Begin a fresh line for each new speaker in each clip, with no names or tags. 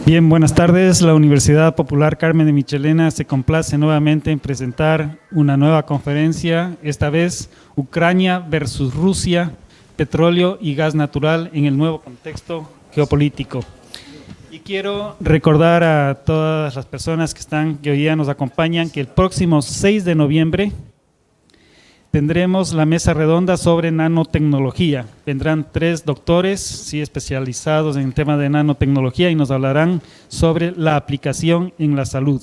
Bien, buenas tardes. La Universidad Popular Carmen de Michelena se complace nuevamente en presentar una nueva conferencia, esta vez Ucrania versus Rusia, petróleo y gas natural en el nuevo contexto geopolítico. Y quiero recordar a todas las personas que hoy día nos acompañan que el próximo 6 de noviembre tendremos la mesa redonda sobre nanotecnología. Vendrán 3 doctores especializados en el tema de nanotecnología y nos hablarán sobre la aplicación en la salud.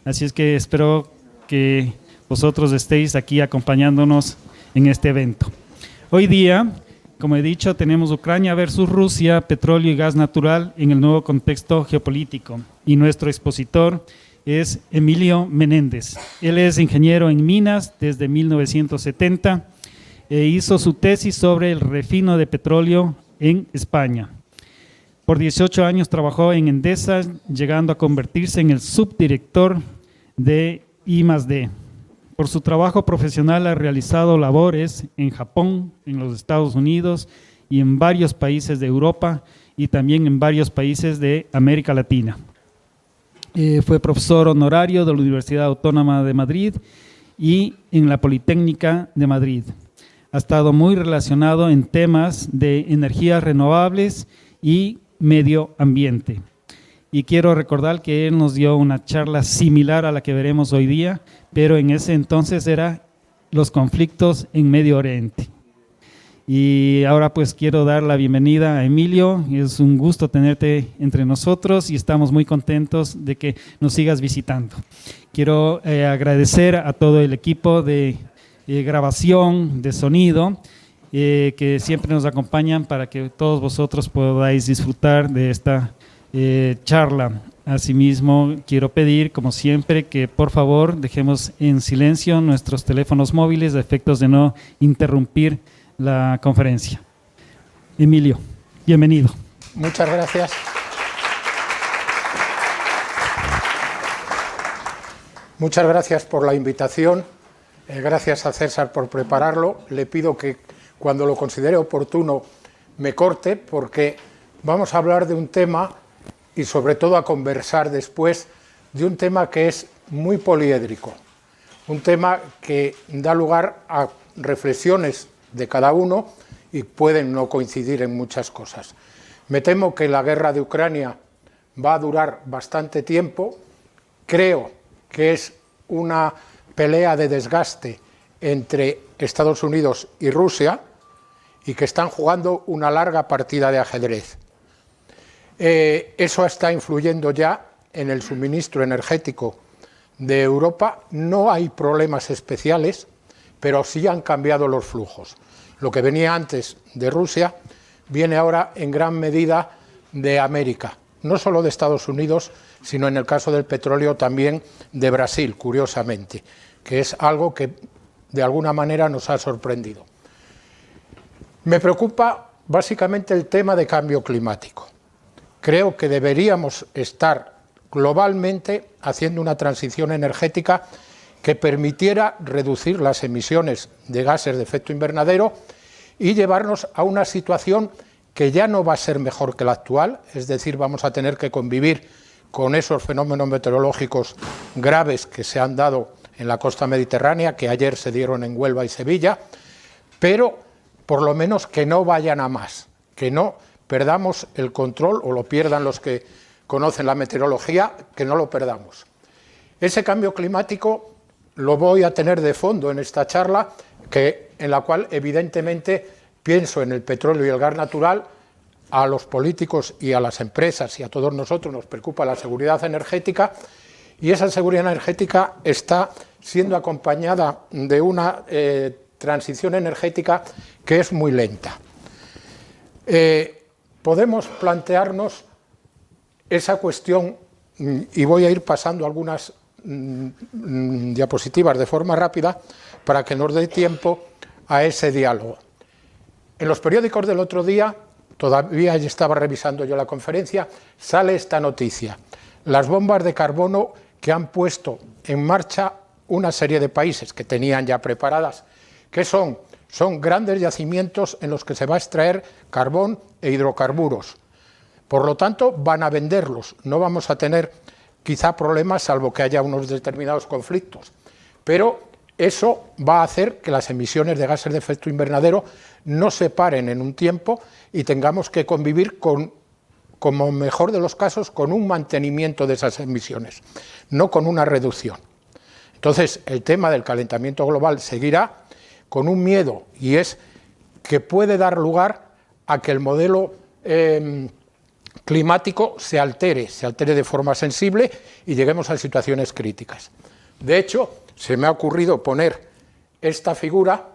Así es que espero que vosotros estéis aquí acompañándonos en este evento. Hoy día, como he dicho, tenemos Ucrania versus Rusia, petróleo y gas natural en el nuevo contexto geopolítico. Y nuestro expositor es Emilio Menéndez. Él es ingeniero en minas desde 1970 e hizo su tesis sobre el refino de petróleo en España. Por 18 años trabajó en Endesa, llegando a convertirse en el subdirector de I+D. Por su trabajo profesional ha realizado labores en Japón, en los Estados Unidos y en varios países de Europa y también en varios países de América Latina. Fue profesor honorario de la Universidad Autónoma de Madrid y en la Politécnica de Madrid. Ha estado muy relacionado en temas de energías renovables y medio ambiente. Y quiero recordar que él nos dio una charla similar a la que veremos hoy día, pero en ese entonces era los conflictos en Medio Oriente. Y ahora pues quiero dar la bienvenida a Emilio. Es un gusto tenerte entre nosotros y estamos muy contentos de que nos sigas visitando. Quiero agradecer a todo el equipo de grabación, de sonido, que siempre nos acompañan para que todos vosotros podáis disfrutar de esta charla. Asimismo, quiero pedir, como siempre, que por favor dejemos en silencio nuestros teléfonos móviles a efectos de no interrumpir la conferencia. Emilio, bienvenido.
Muchas gracias. Muchas gracias por la invitación. Gracias a César por prepararlo. Le pido que cuando lo considere oportuno me corte, porque vamos a hablar de un tema y sobre todo a conversar después de un tema que es muy poliédrico, un tema que da lugar a reflexiones de cada uno y pueden no coincidir en muchas cosas. Me temo que la guerra de Ucrania va a durar bastante tiempo. Creo que es una pelea de desgaste entre Estados Unidos y Rusia y que están jugando una larga partida de ajedrez. Eso está influyendo ya en el suministro energético de Europa. No hay problemas especiales, pero sí han cambiado los flujos. Lo que venía antes de Rusia viene ahora en gran medida de América, no solo de Estados Unidos, sino en el caso del petróleo también de Brasil, curiosamente, que es algo que de alguna manera nos ha sorprendido. Me preocupa básicamente el tema de cambio climático. Creo que deberíamos estar globalmente haciendo una transición energética que permitiera reducir las emisiones de gases de efecto invernadero y llevarnos a una situación que ya no va a ser mejor que la actual, es decir, vamos a tener que convivir con esos fenómenos meteorológicos graves que se han dado en la costa mediterránea, que ayer se dieron en Huelva y Sevilla, pero por lo menos que no vayan a más, que no perdamos el control o lo pierdan los que conocen la meteorología, que no lo perdamos. Ese cambio climático lo voy a tener de fondo en esta charla, en la cual evidentemente pienso en el petróleo y el gas natural. A los políticos y a las empresas y a todos nosotros nos preocupa la seguridad energética, y esa seguridad energética está siendo acompañada de una transición energética que es muy lenta. Podemos plantearnos esa cuestión, y voy a ir pasando algunas diapositivas de forma rápida para que nos dé tiempo a ese diálogo. En los periódicos del otro día, todavía estaba revisando yo la conferencia, sale esta noticia: las bombas de carbono que han puesto en marcha una serie de países que tenían ya preparadas, que son grandes yacimientos en los que se va a extraer carbón e hidrocarburos. Por lo tanto, van a venderlos. No vamos a tener quizá problemas, salvo que haya unos determinados conflictos. Pero eso va a hacer que las emisiones de gases de efecto invernadero no se paren en un tiempo y tengamos que convivir con, como mejor de los casos, con un mantenimiento de esas emisiones, no con una reducción. Entonces, el tema del calentamiento global seguirá con un miedo, y es que puede dar lugar a que el modelo climático se altere de forma sensible y lleguemos a situaciones críticas. De hecho, se me ha ocurrido poner esta figura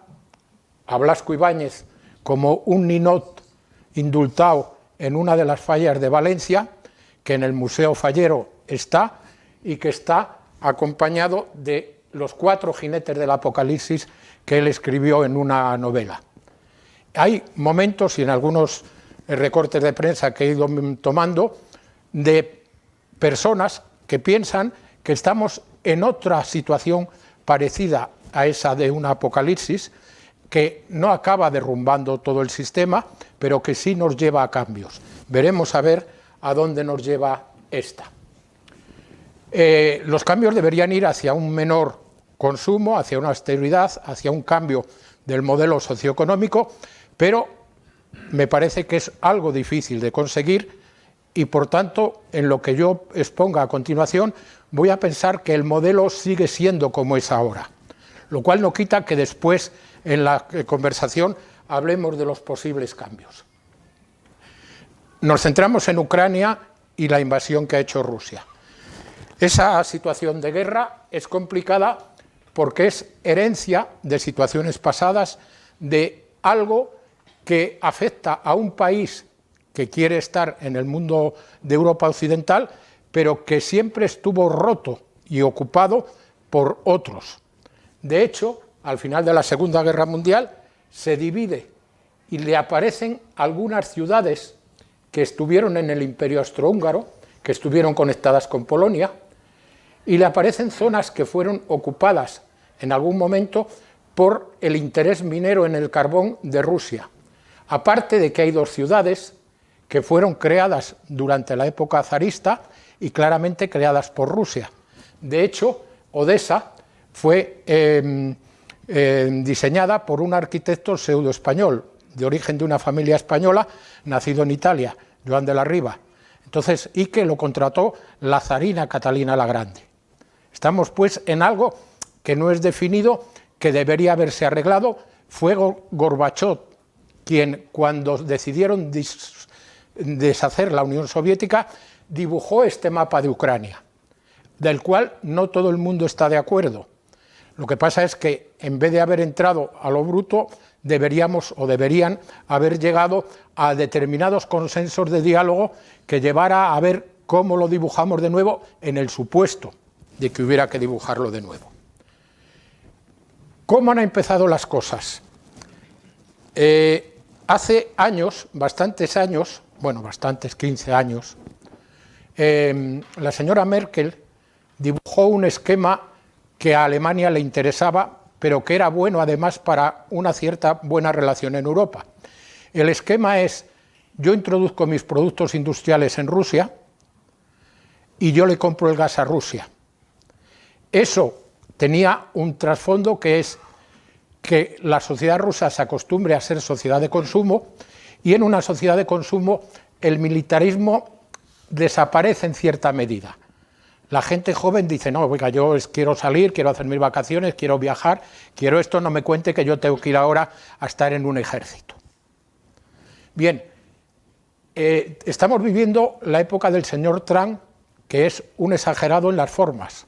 a Blasco Ibáñez como un ninot indultado en una de las fallas de Valencia, que en el Museo Fallero está, y que está acompañado de los 4 jinetes del Apocalipsis que él escribió en una novela. Hay momentos, y en algunos recortes de prensa que he ido tomando, de personas que piensan que estamos en otra situación parecida a esa de un apocalipsis, que no acaba derrumbando todo el sistema, pero que sí nos lleva a cambios. Veremos a ver a dónde nos lleva esta. Los cambios deberían ir hacia un menor consumo, hacia una austeridad, hacia un cambio del modelo socioeconómico, pero me parece que es algo difícil de conseguir y, por tanto, en lo que yo exponga a continuación, voy a pensar que el modelo sigue siendo como es ahora, lo cual no quita que después, en la conversación, hablemos de los posibles cambios. Nos centramos en Ucrania y la invasión que ha hecho Rusia. Esa situación de guerra es complicada porque es herencia de situaciones pasadas, de algo que afecta a un país que quiere estar en el mundo de Europa occidental, pero que siempre estuvo roto y ocupado por otros. De hecho, al final de la Segunda Guerra Mundial se divide y le aparecen algunas ciudades que estuvieron en el Imperio Austrohúngaro, que estuvieron conectadas con Polonia, y le aparecen zonas que fueron ocupadas en algún momento por el interés minero en el carbón de Rusia. Aparte de que hay 2 ciudades que fueron creadas durante la época zarista y claramente creadas por Rusia. De hecho, Odessa fue diseñada por un arquitecto pseudo-español, de origen de una familia española, nacido en Italia, Joan de la Riva. Entonces, y que lo contrató la zarina Catalina la Grande. Estamos, pues, en algo que no es definido, que debería haberse arreglado. Fue Gorbachov quien, cuando decidieron deshacer la Unión Soviética, dibujó este mapa de Ucrania, del cual no todo el mundo está de acuerdo. Lo que pasa es que, en vez de haber entrado a lo bruto, deberíamos o deberían haber llegado a determinados consensos de diálogo que llevara a ver cómo lo dibujamos de nuevo, en el supuesto de que hubiera que dibujarlo de nuevo. ¿Cómo han empezado las cosas? Hace años, bastantes años, bueno, bastantes, 15 años, la señora Merkel dibujó un esquema que a Alemania le interesaba, pero que era bueno además para una cierta buena relación en Europa. El esquema es: yo introduzco mis productos industriales en Rusia y yo le compro el gas a Rusia. Eso tenía un trasfondo, que es que la sociedad rusa se acostumbre a ser sociedad de consumo, y en una sociedad de consumo el militarismo desaparece en cierta medida. La gente joven dice: no, oiga, yo quiero salir, quiero hacer mis vacaciones, quiero viajar, quiero esto, no me cuente que yo tengo que ir ahora a estar en un ejército. Bien, estamos viviendo la época del señor Trump, que es un exagerado en las formas.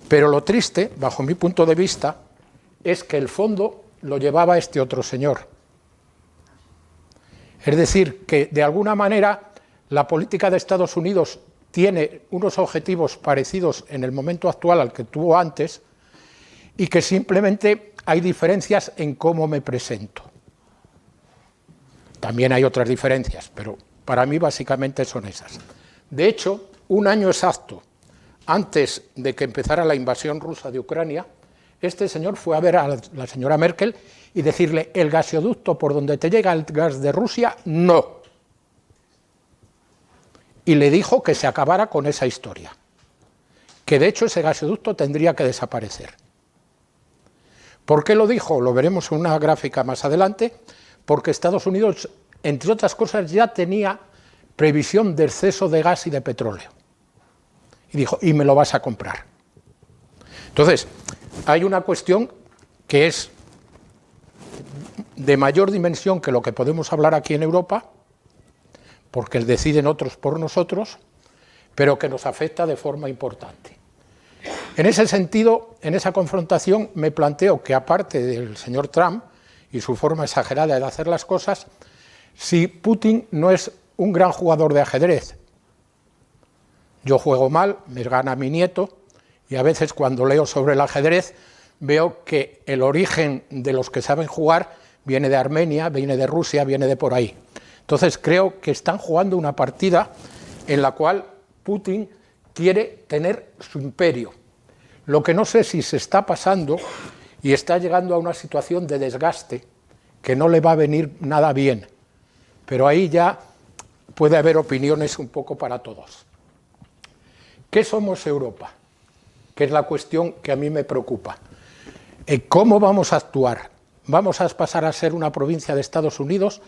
Pero lo triste, bajo mi punto de vista, es que el fondo lo llevaba este otro señor. Es decir, que de alguna manera la política de Estados Unidos tiene unos objetivos parecidos en el momento actual al que tuvo antes, y que simplemente hay diferencias en cómo me presento. También hay otras diferencias, pero para mí básicamente son esas. De hecho, un año exacto antes de que empezara la invasión rusa de Ucrania, este señor fue a ver a la señora Merkel y decirle: el gasoducto por donde te llega el gas de Rusia, no. y le dijo que se acabara con esa historia, que de hecho ese gasoducto tendría que desaparecer. ¿Por qué lo dijo? Lo veremos en una gráfica más adelante, porque Estados Unidos, entre otras cosas, ya tenía previsión de exceso de gas y de petróleo. Y dijo, y me lo vas a comprar. Entonces, hay una cuestión que es de mayor dimensión que lo que podemos hablar aquí en Europa, porque deciden otros por nosotros, pero que nos afecta de forma importante. En ese sentido, en esa confrontación, me planteo que aparte del señor Trump y su forma exagerada de hacer las cosas, si Putin no es un gran jugador de ajedrez. Yo juego mal, me gana mi nieto, y a veces cuando leo sobre el ajedrez veo que el origen de los que saben jugar viene de Armenia, viene de Rusia, viene de por ahí. Entonces creo que están jugando una partida en la cual Putin quiere tener su imperio. Lo que no sé si se está pasando y está llegando a una situación de desgaste que no le va a venir nada bien, pero ahí ya puede haber opiniones un poco para todos. ¿Qué somos Europa? Que es la cuestión que a mí me preocupa. ¿Cómo vamos a actuar? ¿Vamos a pasar a ser una provincia de Estados Unidos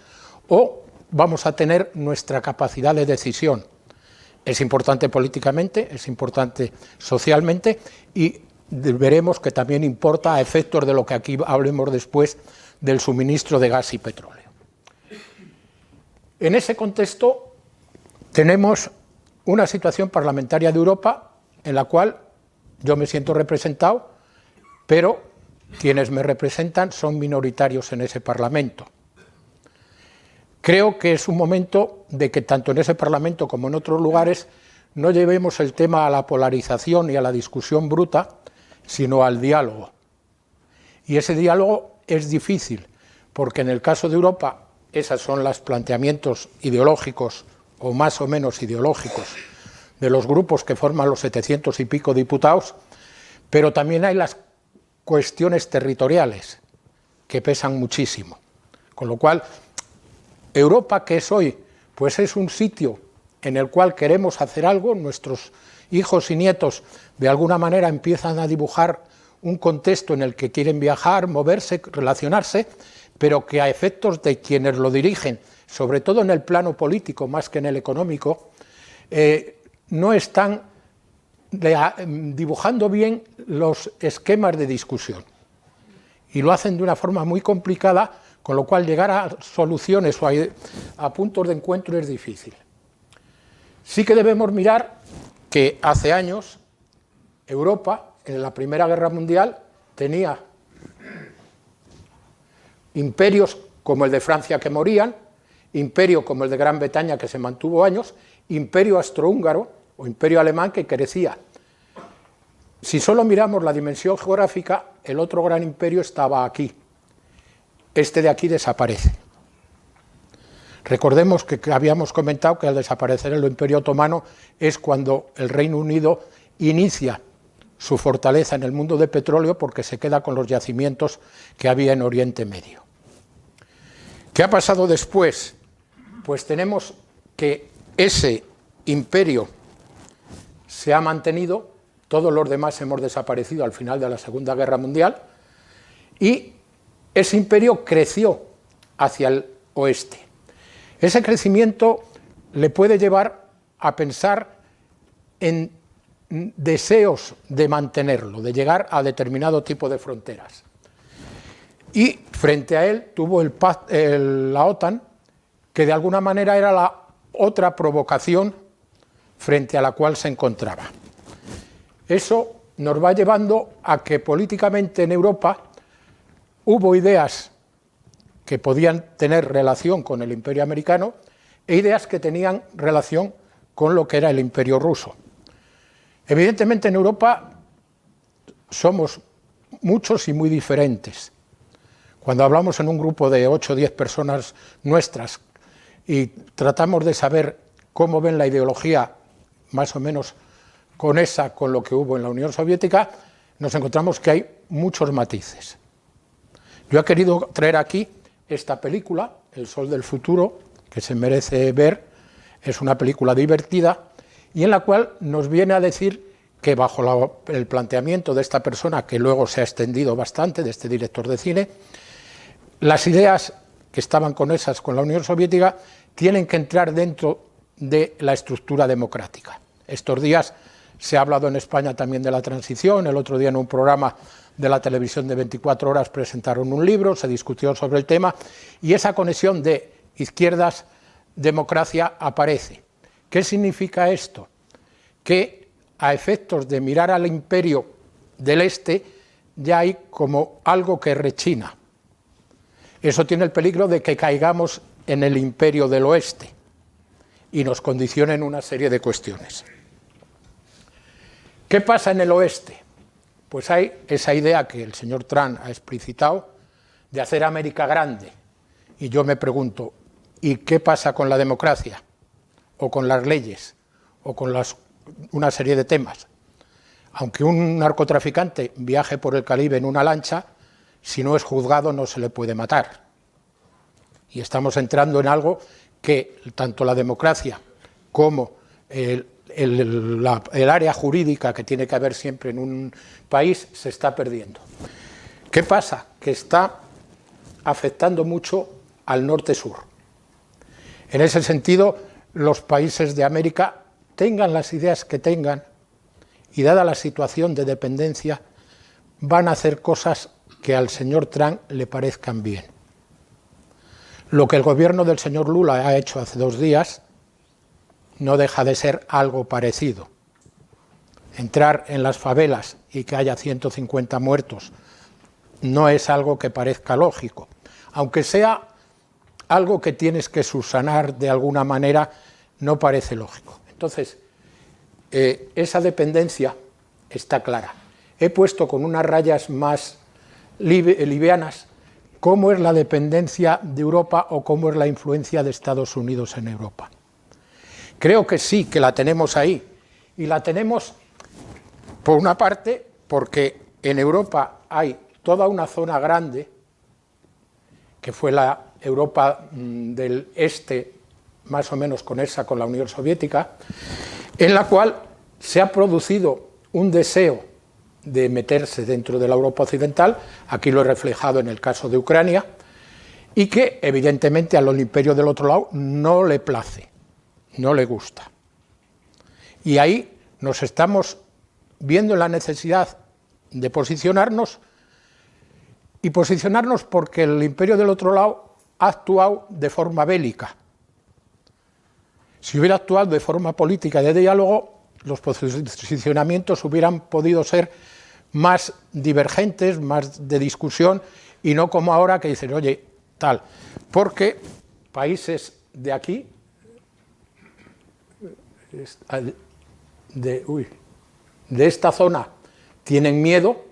o vamos a tener nuestra capacidad de decisión? Es importante políticamente, es importante socialmente y veremos que también importa a efectos de lo que aquí hablemos después del suministro de gas y petróleo. En ese contexto tenemos una situación parlamentaria de Europa en la cual yo me siento representado, pero quienes me representan son minoritarios en ese Parlamento. Creo que es un momento de que tanto en ese Parlamento como en otros lugares no llevemos el tema a la polarización y a la discusión bruta, sino al diálogo. Y ese diálogo es difícil, porque en el caso de Europa esos son los planteamientos ideológicos o más o menos ideológicos de los grupos que forman los 700 y pico diputados, pero también hay las cuestiones territoriales que pesan muchísimo. Con lo cual, Europa, ¿qué es hoy? Pues es un sitio en el cual queremos hacer algo, nuestros hijos y nietos de alguna manera empiezan a dibujar un contexto en el que quieren viajar, moverse, relacionarse, pero que a efectos de quienes lo dirigen, sobre todo en el plano político más que en el económico, no están dibujando bien los esquemas de discusión. Y lo hacen de una forma muy complicada, con lo cual llegar a soluciones o a puntos de encuentro es difícil. Sí que debemos mirar que hace años Europa, en la Primera Guerra Mundial, tenía imperios como el de Francia que morían, imperio como el de Gran Bretaña que se mantuvo años, imperio austrohúngaro o imperio alemán que crecía. Si solo miramos la dimensión geográfica, el otro gran imperio estaba aquí. Este de aquí desaparece. Recordemos que habíamos comentado que al desaparecer el Imperio Otomano es cuando el Reino Unido inicia su fortaleza en el mundo de petróleo porque se queda con los yacimientos que había en Oriente Medio. ¿Qué ha pasado después? Pues tenemos que ese imperio se ha mantenido, todos los demás hemos desaparecido al final de la Segunda Guerra Mundial, y ese imperio creció hacia el oeste. Ese crecimiento le puede llevar a pensar en deseos de mantenerlo, de llegar a determinado tipo de fronteras. Y frente a él tuvo la OTAN, que de alguna manera era la otra provocación frente a la cual se encontraba. Eso nos va llevando a que políticamente en Europa hubo ideas que podían tener relación con el imperio americano e ideas que tenían relación con lo que era el imperio ruso. Evidentemente en Europa somos muchos y muy diferentes. Cuando hablamos en un grupo de 8 o 10 personas nuestras y tratamos de saber cómo ven la ideología más o menos con lo que hubo en la Unión Soviética, nos encontramos que hay muchos matices. Yo he querido traer aquí esta película, El Sol del Futuro, que se merece ver, es una película divertida y en la cual nos viene a decir que bajo el planteamiento de esta persona, que luego se ha extendido bastante, de este director de cine, las ideas que estaban conexas con la Unión Soviética tienen que entrar dentro de la estructura democrática. Estos días se ha hablado en España también de la transición, el otro día en un programa de la televisión de 24 horas presentaron un libro, se discutió sobre el tema y esa conexión de izquierdas-democracia aparece. ¿Qué significa esto? Que a efectos de mirar al imperio del este ya hay como algo que rechina. Eso tiene el peligro de que caigamos en el imperio del oeste y nos condicionen una serie de cuestiones. ¿Qué pasa en el oeste? Pues hay esa idea que el señor Trump ha explicitado de hacer América grande. Y yo me pregunto, ¿y qué pasa con la democracia? ¿O con las leyes? ¿O con una serie de temas? Aunque un narcotraficante viaje por el Caribe en una lancha, si no es juzgado no se le puede matar. Y estamos entrando en algo que tanto la democracia como el área jurídica que tiene que haber siempre en un país se está perdiendo. ¿Qué pasa? Que está afectando mucho al norte-sur. En ese sentido, los países de América, tengan las ideas que tengan, y dada la situación de dependencia, van a hacer cosas que al señor Trump le parezcan bien. Lo que el gobierno del señor Lula ha hecho hace 2 días no deja de ser algo parecido. Entrar en las favelas y que haya 150 muertos no es algo que parezca lógico, aunque sea algo que tienes que subsanar de alguna manera, no parece lógico. Entonces, esa dependencia está clara. He puesto con unas rayas más livianas cómo es la dependencia de Europa o cómo es la influencia de Estados Unidos en Europa. Creo que sí, que la tenemos ahí, y la tenemos por una parte porque en Europa hay toda una zona grande, que fue la Europa del Este, más o menos conexa con la Unión Soviética, en la cual se ha producido un deseo de meterse dentro de la Europa occidental, aquí lo he reflejado en el caso de Ucrania, y que evidentemente al imperio del otro lado no le place, no le gusta. Y ahí nos estamos viendo la necesidad de posicionarnos, y posicionarnos porque el imperio del otro lado ha actuado de forma bélica. Si hubiera actuado de forma política y de diálogo, los posicionamientos hubieran podido ser más divergentes, más de discusión, y no como ahora que dicen, oye, tal, porque países de aquí, de esta zona, tienen miedo,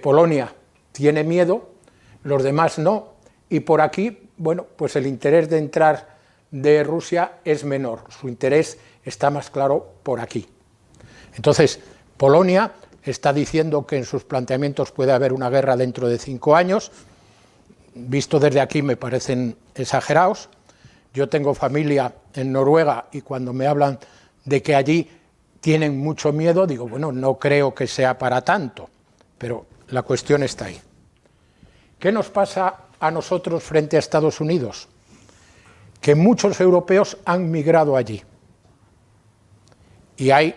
Polonia tiene miedo, los demás no, y por aquí, bueno, pues el interés de entrar de Rusia es menor, su interés está más claro por aquí. Entonces, Polonia está diciendo que en sus planteamientos puede haber una guerra dentro de 5 años, visto desde aquí me parecen exagerados. Yo tengo familia en Noruega y cuando me hablan de que allí tienen mucho miedo, digo, bueno, no creo que sea para tanto, pero la cuestión está ahí. ¿Qué nos pasa a nosotros frente a Estados Unidos? Que muchos europeos han migrado allí. Y hay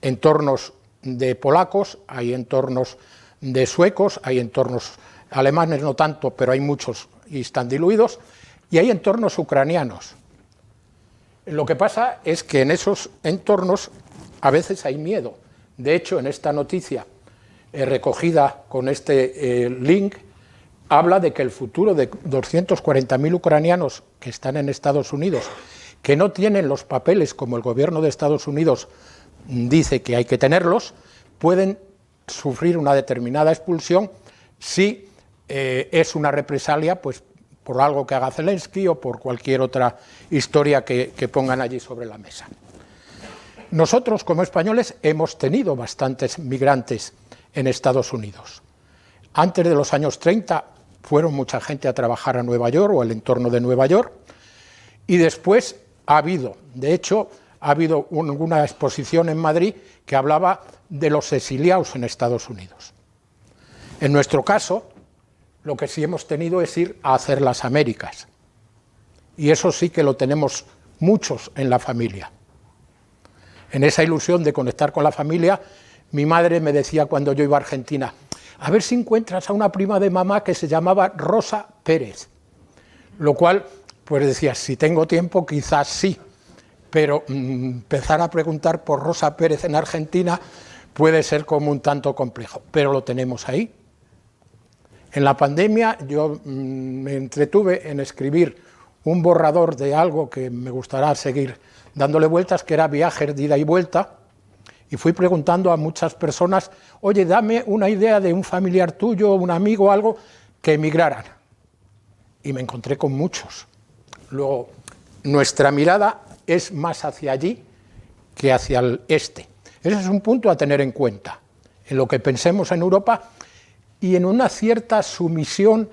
entornos de polacos, hay entornos de suecos, hay entornos alemanes, no tanto, pero hay muchos y están diluidos, y hay entornos ucranianos. Lo que pasa es que en esos entornos a veces hay miedo. De hecho, en esta noticia recogida con este link, habla de que el futuro de 240.000 ucranianos que están en Estados Unidos, que no tienen los papeles como el gobierno de Estados Unidos dice que hay que tenerlos, pueden sufrir una determinada expulsión si es una represalia, pues por algo que haga Zelensky o por cualquier otra historia que pongan allí sobre la mesa. Nosotros, como españoles, hemos tenido bastantes migrantes en Estados Unidos. Antes de los años 30 fueron mucha gente a trabajar a Nueva York o al entorno de Nueva York, Y después ha habido, de hecho, ha habido una exposición en Madrid que hablaba de los exiliados en Estados Unidos. En nuestro caso, lo que sí hemos tenido es ir a hacer las Américas. Y eso sí que lo tenemos muchos en la familia. En esa ilusión de conectar con la familia, mi madre me decía cuando yo iba a Argentina, a ver si encuentras a una prima de mamá que se llamaba Rosa Pérez. Lo cual, pues decía, si tengo tiempo quizás sí, pero empezar a preguntar por Rosa Pérez en Argentina puede ser como un tanto complejo, pero lo tenemos ahí. En la pandemia yo me entretuve en escribir un borrador de algo que me gustará seguir dándole vueltas, que era Viajes de ida y vuelta, y fui preguntando a muchas personas, oye, dame una idea de un familiar tuyo, un amigo, algo, que emigraran. Y me encontré con muchos. Luego, nuestra mirada es más hacia allí que hacia el este. Ese es un punto a tener en cuenta, en lo que pensemos en Europa y en una cierta sumisión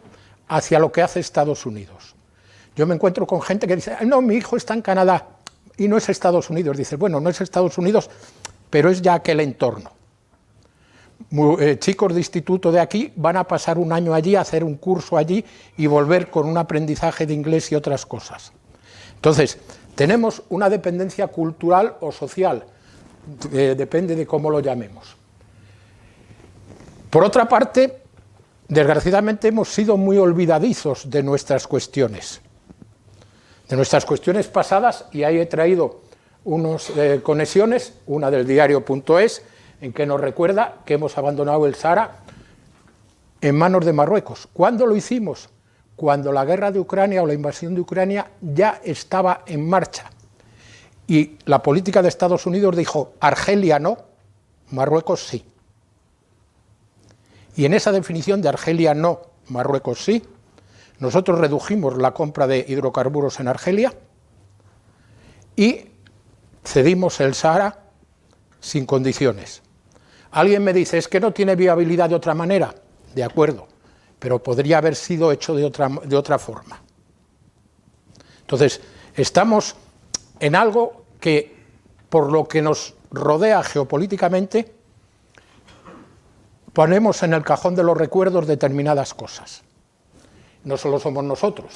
hacia lo que hace Estados Unidos. Yo me encuentro con gente que dice, no, mi hijo está en Canadá, y no es Estados Unidos. Dice, bueno, no es Estados Unidos, pero es ya aquel entorno. Chicos de instituto de aquí van a pasar un año allí, a hacer un curso allí y volver con un aprendizaje de inglés y otras cosas. Entonces, tenemos una dependencia cultural o social, depende de cómo lo llamemos. Por otra parte, desgraciadamente hemos sido muy olvidadizos de nuestras cuestiones pasadas, y ahí he traído unas conexiones, una del diario.es, en que nos recuerda que hemos abandonado el Sahara en manos de Marruecos. ¿Cuándo lo hicimos? Cuando la guerra de Ucrania o la invasión de Ucrania ya estaba en marcha. Y la política de Estados Unidos dijo, Argelia no, Marruecos sí. Y en esa definición de Argelia no, Marruecos sí, nosotros redujimos la compra de hidrocarburos en Argelia y cedimos el Sahara sin condiciones. Alguien me dice, es que no tiene viabilidad de otra manera. De acuerdo, pero podría haber sido hecho de otra forma. Entonces, estamos en algo que, por lo que nos rodea geopolíticamente, ponemos en el cajón de los recuerdos determinadas cosas. No solo somos nosotros.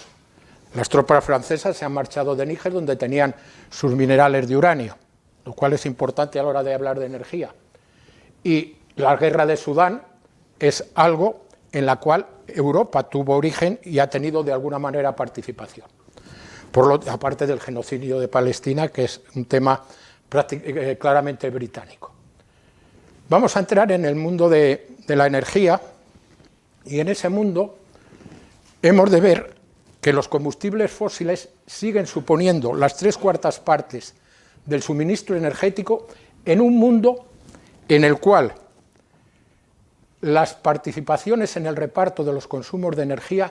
Las tropas francesas se han marchado de Níger, donde tenían sus minerales de uranio, lo cual es importante a la hora de hablar de energía. Y la guerra de Sudán es algo en la cual Europa tuvo origen y ha tenido de alguna manera participación. Aparte del genocidio de Palestina, que es un tema claramente británico. Vamos a entrar en el mundo de la energía, y en ese mundo hemos de ver que los combustibles fósiles siguen suponiendo las 3/4 partes del suministro energético en un mundo en el cual las participaciones en el reparto de los consumos de energía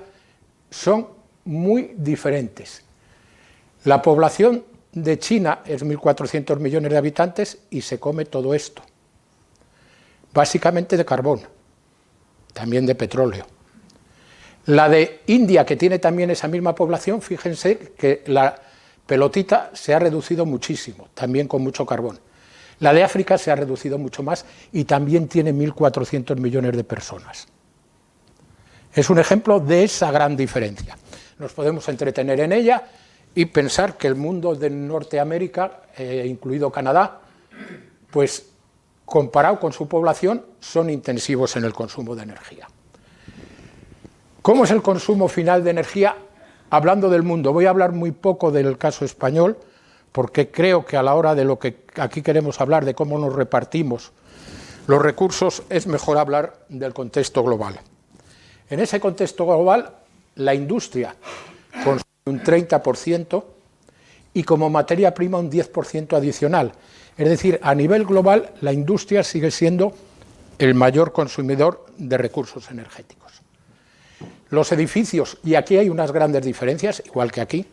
son muy diferentes. La población de China es 1.400 millones de habitantes y se come todo esto, básicamente de carbón, también de petróleo. La de India, que tiene también esa misma población, fíjense que la pelotita se ha reducido muchísimo, también con mucho carbón. La de África se ha reducido mucho más y también tiene 1.400 millones de personas. Es un ejemplo de esa gran diferencia. Nos podemos entretener en ella y pensar que el mundo de Norteamérica, incluido Canadá, pues comparado con su población, son intensivos en el consumo de energía. ¿Cómo es el consumo final de energía? Hablando del mundo, voy a hablar muy poco del caso español, porque creo que a la hora de lo que aquí queremos hablar, de cómo nos repartimos los recursos, es mejor hablar del contexto global. En ese contexto global, la industria consume un 30% y como materia prima un 10% adicional. Es decir, a nivel global, la industria sigue siendo el mayor consumidor de recursos energéticos. Los edificios, y aquí hay unas grandes diferencias, igual que aquí,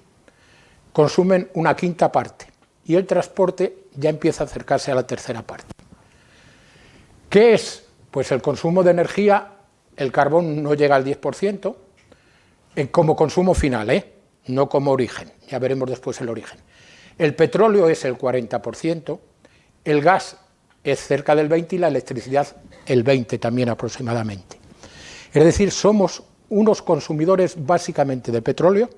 consumen una 1/5 parte y el transporte ya empieza a acercarse a la 1/3 parte. ¿Qué es? Pues el consumo de energía, el carbón no llega al 10% como consumo final, no como origen, ya veremos después el origen. El petróleo es el 40%, el gas es cerca del 20% y la electricidad el 20% también aproximadamente. Es decir, somos unos consumidores básicamente de petróleo,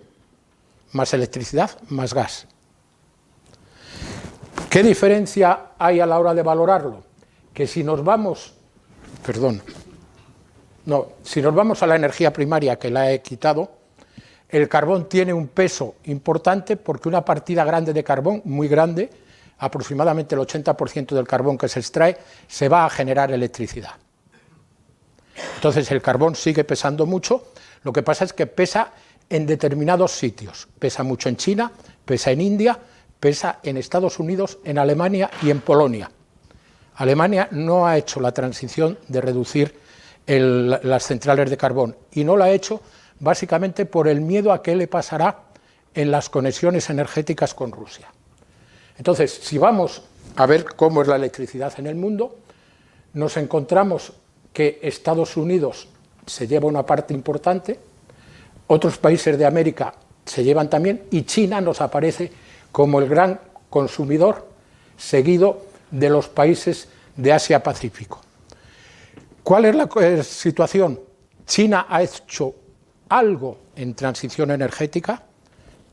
más electricidad, más gas. ¿Qué diferencia hay a la hora de valorarlo? Que si nos vamos, si nos vamos a la energía primaria, que la he quitado, el carbón tiene un peso importante porque una partida grande de carbón, muy grande, aproximadamente el 80% del carbón que se extrae, se va a generar electricidad. Entonces el carbón sigue pesando mucho, lo que pasa es que pesa en determinados sitios, pesa mucho en China, pesa en India, pesa en Estados Unidos, en Alemania y en Polonia. Alemania no ha hecho la transición de reducir las centrales de carbón y no la ha hecho básicamente por el miedo a qué le pasará en las conexiones energéticas con Rusia. Entonces, si vamos a ver cómo es la electricidad en el mundo, nos encontramos que Estados Unidos se lleva una parte importante, otros países de América se llevan también y China nos aparece como el gran consumidor, seguido de los países de Asia-Pacífico. ¿Cuál es la situación? China ha hecho algo en transición energética,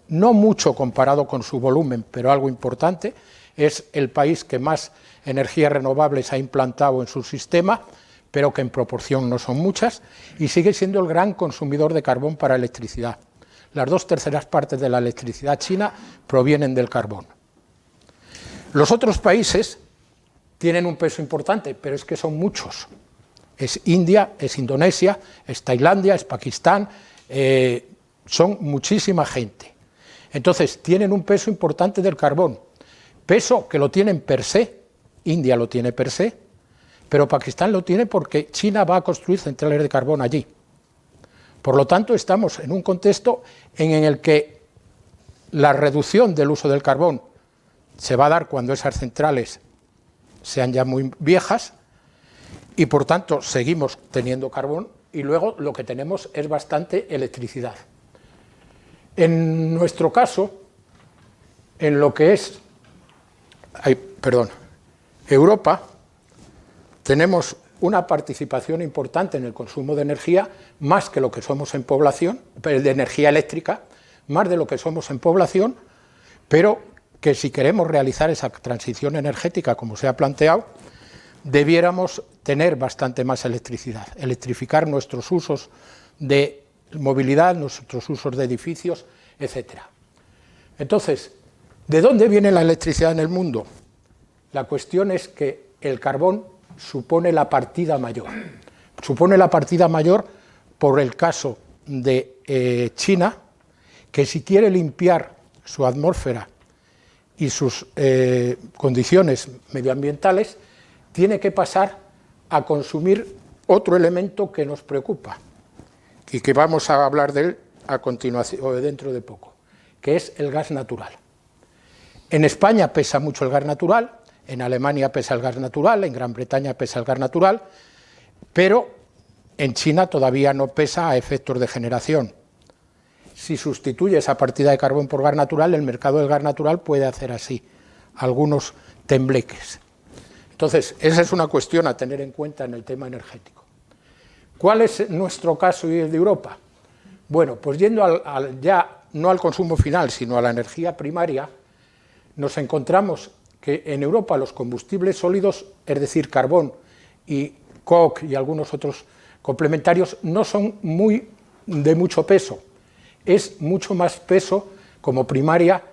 no mucho comparado con su volumen, pero algo importante. Es el país que más energías renovables ha implantado en su sistema, pero que en proporción no son muchas, y sigue siendo el gran consumidor de carbón para electricidad. Las 2/3 partes de la electricidad china provienen del carbón. Los otros países tienen un peso importante, pero es que son muchos. Es India, es Indonesia, es Tailandia, es Pakistán, son muchísima gente. Entonces, tienen un peso importante del carbón, peso que lo tienen per se, India lo tiene per se, pero Pakistán lo tiene porque China va a construir centrales de carbón allí. Por lo tanto, estamos en un contexto en el que la reducción del uso del carbón se va a dar cuando esas centrales sean ya muy viejas y, por tanto, seguimos teniendo carbón y luego lo que tenemos es bastante electricidad. En nuestro caso, en lo que es Europa, tenemos una participación importante en el consumo de energía, más que lo que somos en población, de energía eléctrica, más de lo que somos en población, pero que si queremos realizar esa transición energética como se ha planteado, debiéramos tener bastante más electricidad, electrificar nuestros usos de movilidad, nuestros usos de edificios, etc. Entonces, ¿de dónde viene la electricidad en el mundo? La cuestión es que el carbón supone la partida mayor. Supone la partida mayor por el caso de China, que si quiere limpiar su atmósfera y sus condiciones medioambientales, tiene que pasar a consumir otro elemento que nos preocupa y que vamos a hablar de él a continuación o dentro de poco, que es el gas natural. En España pesa mucho el gas natural, en Alemania pesa el gas natural, en Gran Bretaña pesa el gas natural, pero en China todavía no pesa a efectos de generación. Si sustituye esa partida de carbón por gas natural, el mercado del gas natural puede hacer así algunos tembleques. Entonces, esa es una cuestión a tener en cuenta en el tema energético. ¿Cuál es nuestro caso y el de Europa? Bueno, pues yendo ya no al consumo final, sino a la energía primaria, nos encontramos que en Europa los combustibles sólidos, es decir, carbón y coke y algunos otros complementarios, no son de mucho peso. Es mucho más peso como primaria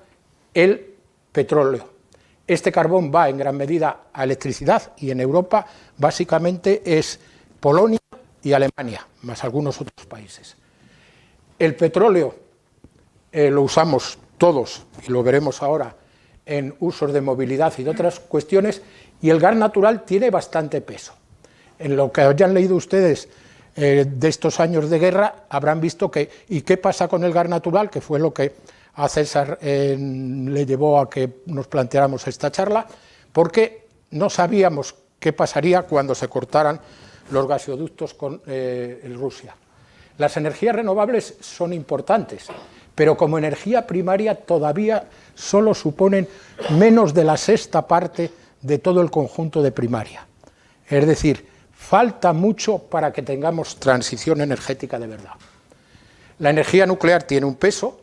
el petróleo. Este carbón va en gran medida a electricidad y en Europa básicamente es Polonia y Alemania, más algunos otros países. El petróleo lo usamos todos, y lo veremos ahora, en usos de movilidad y de otras cuestiones, y el gas natural tiene bastante peso. En lo que hayan leído ustedes de estos años de guerra, habrán visto que, ¿y qué pasa con el gas natural?, que fue lo que a César le llevó a que nos planteáramos esta charla, porque no sabíamos qué pasaría cuando se cortaran los gasoductos con Rusia. Las energías renovables son importantes, pero como energía primaria todavía solo suponen menos de la sexta parte de todo el conjunto de primaria. Es decir, falta mucho para que tengamos transición energética de verdad. La energía nuclear tiene un peso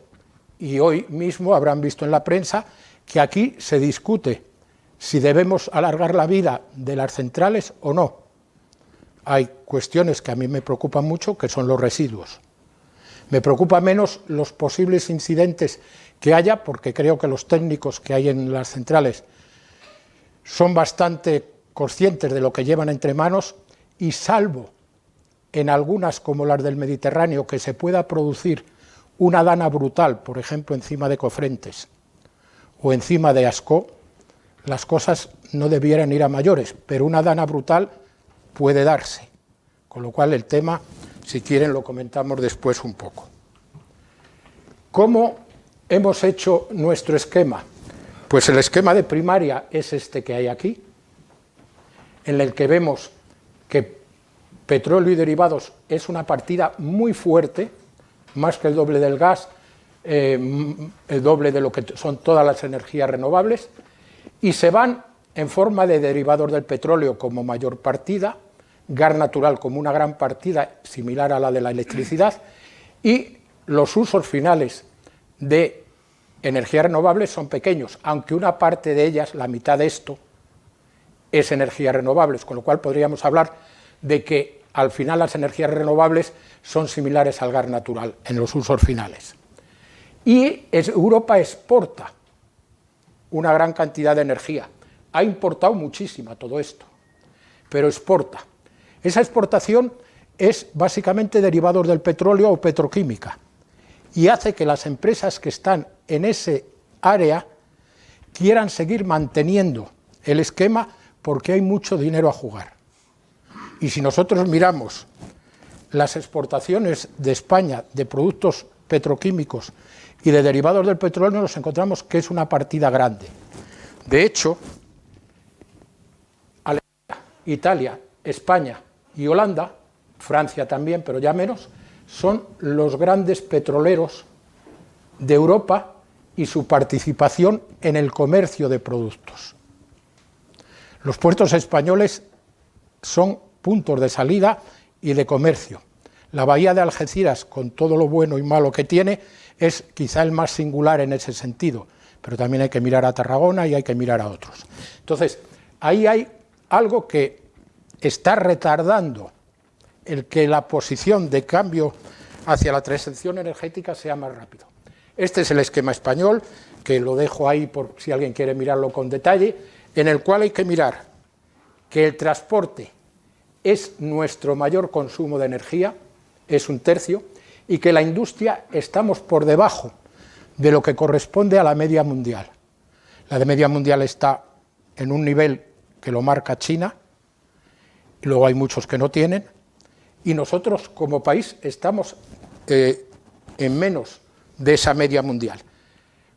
y hoy mismo habrán visto en la prensa que aquí se discute si debemos alargar la vida de las centrales o no. Hay cuestiones que a mí me preocupan mucho, que son los residuos. Me preocupa menos los posibles incidentes que haya, porque creo que los técnicos que hay en las centrales son bastante conscientes de lo que llevan entre manos, y salvo en algunas como las del Mediterráneo que se pueda producir una dana brutal, por ejemplo encima de Cofrentes o encima de Ascó, las cosas no debieran ir a mayores, pero una dana brutal puede darse, con lo cual el tema, si quieren, lo comentamos después un poco. ¿Cómo hemos hecho nuestro esquema? Pues el esquema de primaria es este que hay aquí, en el que vemos que petróleo y derivados es una partida muy fuerte, más que el doble del gas, el doble de lo que son todas las energías renovables, y se van en forma de derivados del petróleo como mayor partida, gas natural como una gran partida similar a la de la electricidad, y los usos finales de energías renovables son pequeños, aunque una parte de ellas, la mitad de esto, es energías renovables, con lo cual podríamos hablar de que al final las energías renovables son similares al gas natural en los usos finales. Y Europa exporta una gran cantidad de energía, ha importado muchísima todo esto, pero exporta. Esa exportación es básicamente derivados del petróleo o petroquímica, y hace que las empresas que están en ese área quieran seguir manteniendo el esquema porque hay mucho dinero a jugar. Y si nosotros miramos las exportaciones de España de productos petroquímicos y de derivados del petróleo, nos encontramos que es una partida grande. De hecho, Alemania, Italia, España y Holanda, Francia también, pero ya menos, son los grandes petroleros de Europa y su participación en el comercio de productos. Los puertos españoles son puntos de salida y de comercio. La bahía de Algeciras, con todo lo bueno y malo que tiene, es quizá el más singular en ese sentido, pero también hay que mirar a Tarragona y hay que mirar a otros. Entonces, ahí hay algo que está retardando el que la posición de cambio hacia la transición energética sea más rápido. Este es el esquema español, que lo dejo ahí por si alguien quiere mirarlo con detalle, en el cual hay que mirar que el transporte es nuestro mayor consumo de energía, es 1/3, y que la industria estamos por debajo de lo que corresponde a la media mundial. La de media mundial está en un nivel que lo marca China, y luego hay muchos que no tienen, y nosotros como país estamos en menos de esa media mundial.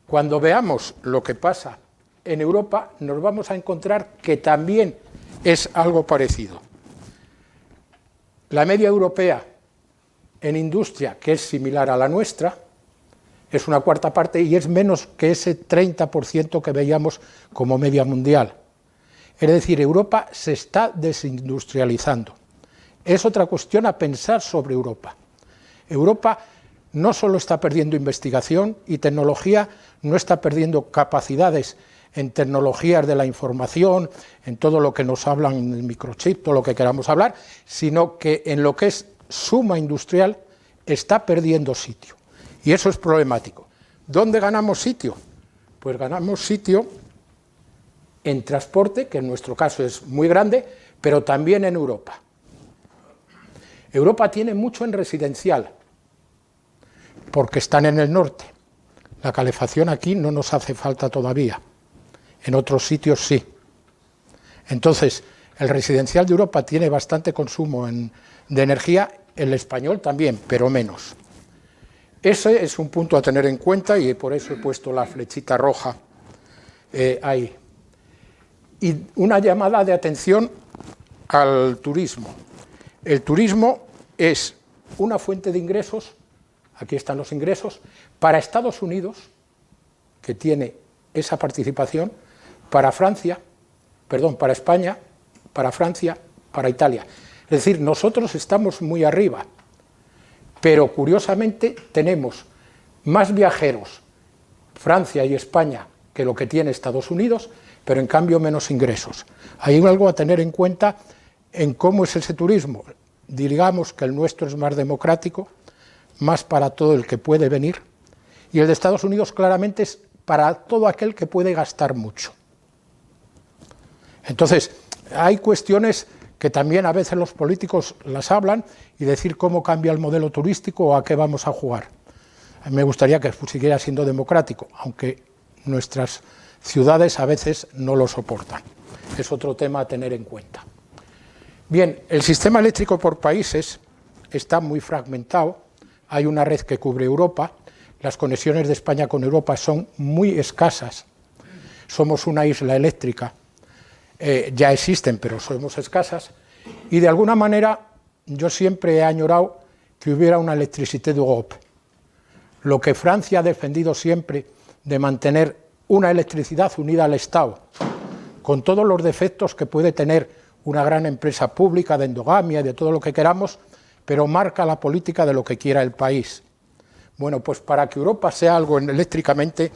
Cuando veamos lo que pasa en Europa, nos vamos a encontrar que también es algo parecido. La media europea en industria, que es similar a la nuestra, es una cuarta parte y es menos que ese 30% que veíamos como media mundial. Es decir, Europa se está desindustrializando. Es otra cuestión a pensar sobre Europa. Europa no solo está perdiendo investigación y tecnología, no está perdiendo capacidades en tecnologías de la información, en todo lo que nos hablan en el microchip, todo lo que queramos hablar, sino que en lo que es suma industrial está perdiendo sitio. Y eso es problemático. ¿Dónde ganamos sitio? Pues ganamos sitio en transporte, que en nuestro caso es muy grande, pero también en Europa. Europa tiene mucho en residencial, porque están en el norte. La calefacción aquí no nos hace falta todavía, en otros sitios sí. Entonces, el residencial de Europa tiene bastante consumo de energía, el español también, pero menos. Ese es un punto a tener en cuenta y por eso he puesto la flechita roja ahí. Y una llamada de atención al turismo. El turismo es una fuente de ingresos aquí están los ingresos, para Estados Unidos, que tiene esa participación, para Francia, perdón, para España, para Francia, para Italia. Es decir, nosotros estamos muy arriba, pero curiosamente tenemos más viajeros Francia y España que lo que tiene Estados Unidos, pero en cambio menos ingresos. Hay algo a tener en cuenta en cómo es ese turismo. Digamos que el nuestro es más democrático, más para todo el que puede venir, y el de Estados Unidos claramente es para todo aquel que puede gastar mucho. Entonces, hay cuestiones que también a veces los políticos las hablan y decir cómo cambia el modelo turístico o a qué vamos a jugar. A mí me gustaría que siguiera siendo democrático, aunque nuestras ciudades a veces no lo soportan. Es otro tema a tener en cuenta. Bien, el sistema eléctrico por países está muy fragmentado, hay una red que cubre Europa, las conexiones de España con Europa son muy escasas, somos una isla eléctrica, ya existen pero somos escasas, y de alguna manera yo siempre he añorado que hubiera una Electricité d'Europe, lo que Francia ha defendido siempre de mantener una electricidad unida al Estado, con todos los defectos que puede tener una gran empresa pública de endogamia y de todo lo que queramos, pero marca la política de lo que quiera el país. Bueno, pues para que Europa sea algo eléctricamente,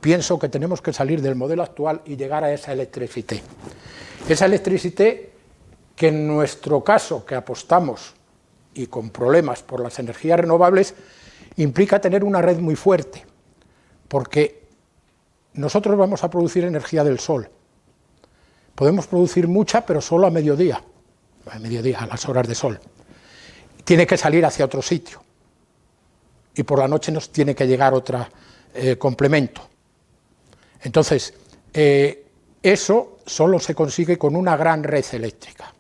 pienso que tenemos que salir del modelo actual y llegar a esa electricité. Esa electricité que en nuestro caso, que apostamos y con problemas por las energías renovables, implica tener una red muy fuerte, porque nosotros vamos a producir energía del sol. Podemos producir mucha, pero solo a mediodía, a las horas de sol. Tiene que salir hacia otro sitio, y por la noche nos tiene que llegar otro complemento. Entonces, eso solo se consigue con una gran red eléctrica.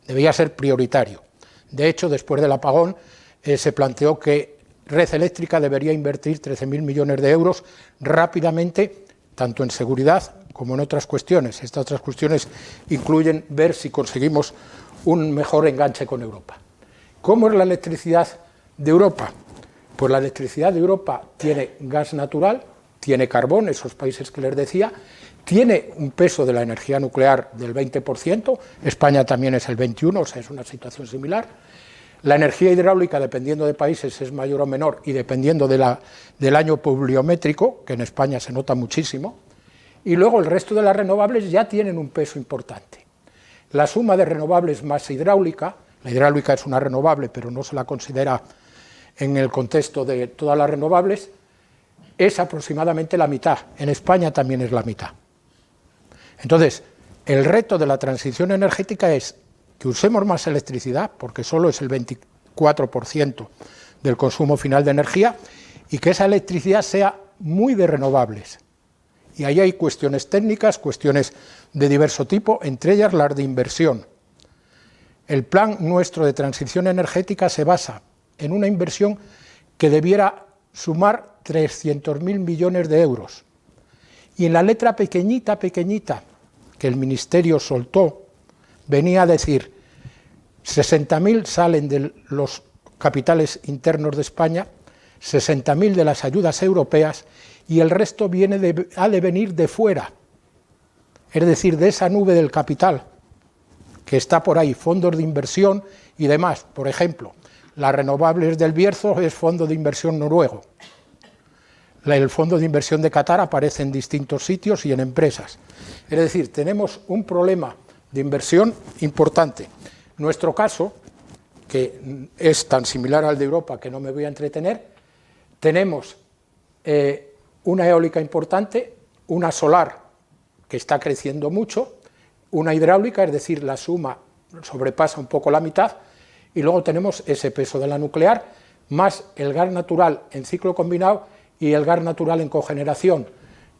Debería ser prioritario. De hecho, después del apagón, se planteó que Red Eléctrica debería invertir 13.000 millones de euros rápidamente, tanto en seguridad como en otras cuestiones. Estas otras cuestiones incluyen ver si conseguimos un mejor enganche con Europa. ¿Cómo es la electricidad de Europa? Pues la electricidad de Europa tiene gas natural, tiene carbón, esos países que les decía, tiene un peso de la energía nuclear del 20%, España también es el 21%, o sea, es una situación similar. La energía hidráulica, dependiendo de países, es mayor o menor, y dependiendo del año pluviométrico, que en España se nota muchísimo, y luego el resto de las renovables ya tienen un peso importante. La suma de renovables más hidráulica, la hidráulica es una renovable, pero no se la considera en el contexto de todas las renovables, es aproximadamente la mitad. En España también es la mitad. Entonces, el reto de la transición energética es que usemos más electricidad, porque solo es el 24% del consumo final de energía, y que esa electricidad sea muy de renovables. Y ahí hay cuestiones técnicas, cuestiones de diverso tipo, entre ellas las de inversión. El plan nuestro de transición energética se basa en una inversión que debiera sumar 300.000 millones de euros. Y en la letra pequeñita que el Ministerio soltó, venía a decir 60.000 salen de los capitales internos de España, 60.000 de las ayudas europeas y el resto ha de venir de fuera, es decir, de esa nube del capital que está por ahí, fondos de inversión y demás. Por ejemplo, las renovables del Bierzo es fondo de inversión noruego. El fondo de inversión de Qatar aparece en distintos sitios y en empresas. Es decir, tenemos un problema de inversión importante. Nuestro caso, que es tan similar al de Europa que no me voy a entretener, tenemos una eólica importante, una solar que está creciendo mucho, una hidráulica, es decir, la suma sobrepasa un poco la mitad, y luego tenemos ese peso de la nuclear, más el gas natural en ciclo combinado y el gas natural en cogeneración.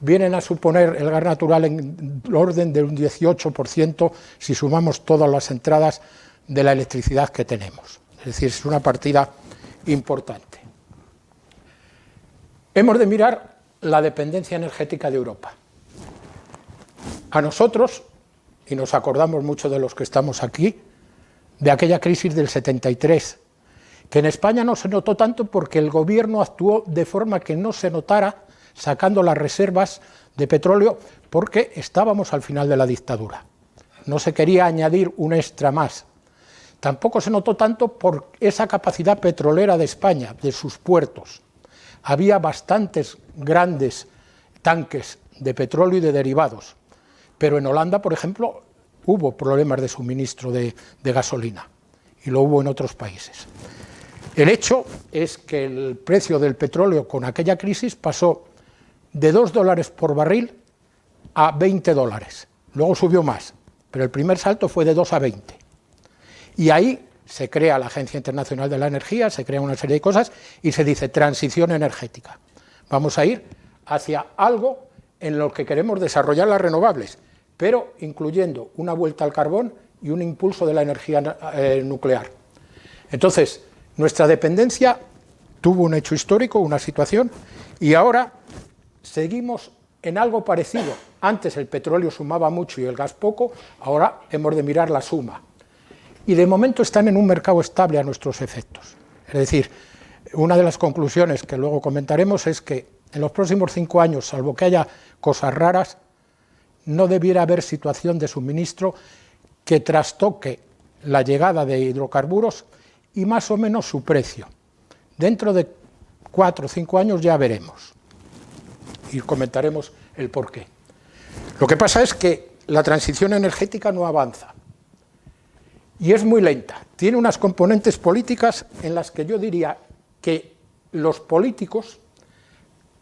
Vienen a suponer el gas natural en el orden de un 18% si sumamos todas las entradas de la electricidad que tenemos. Es decir, es una partida importante. Hemos de mirar la dependencia energética de Europa. A nosotros, y nos acordamos mucho de los que estamos aquí, de aquella crisis del 73, que en España no se notó tanto porque el gobierno actuó de forma que no se notara, sacando las reservas de petróleo, porque estábamos al final de la dictadura. No se quería añadir un extra más. Tampoco se notó tanto por esa capacidad petrolera de España, de sus puertos. Había bastantes grandes tanques de petróleo y de derivados, pero en Holanda, por ejemplo, hubo problemas de suministro de gasolina, y lo hubo en otros países. El hecho es que el precio del petróleo con aquella crisis pasó de $2 por barril a $20. Luego subió más, pero el primer salto fue de 2 a 20. Y ahí se crea la Agencia Internacional de la Energía, se crea una serie de cosas y se dice transición energética. Vamos a ir hacia algo en lo que queremos desarrollar las renovables, pero incluyendo una vuelta al carbón y un impulso de la energía nuclear. Entonces, nuestra dependencia tuvo un hecho histórico, una situación, y ahora seguimos en algo parecido. Antes el petróleo sumaba mucho y el gas poco, ahora hemos de mirar la suma. Y de momento están en un mercado estable a nuestros efectos. Es decir, una de las conclusiones que luego comentaremos es que en los próximos 5 años, salvo que haya cosas raras, no debiera haber situación de suministro que trastoque la llegada de hidrocarburos y más o menos su precio. Dentro de 4 o 5 años ya veremos y comentaremos el porqué. Lo que pasa es que la transición energética no avanza y es muy lenta. Tiene unas componentes políticas en las que yo diría que los políticos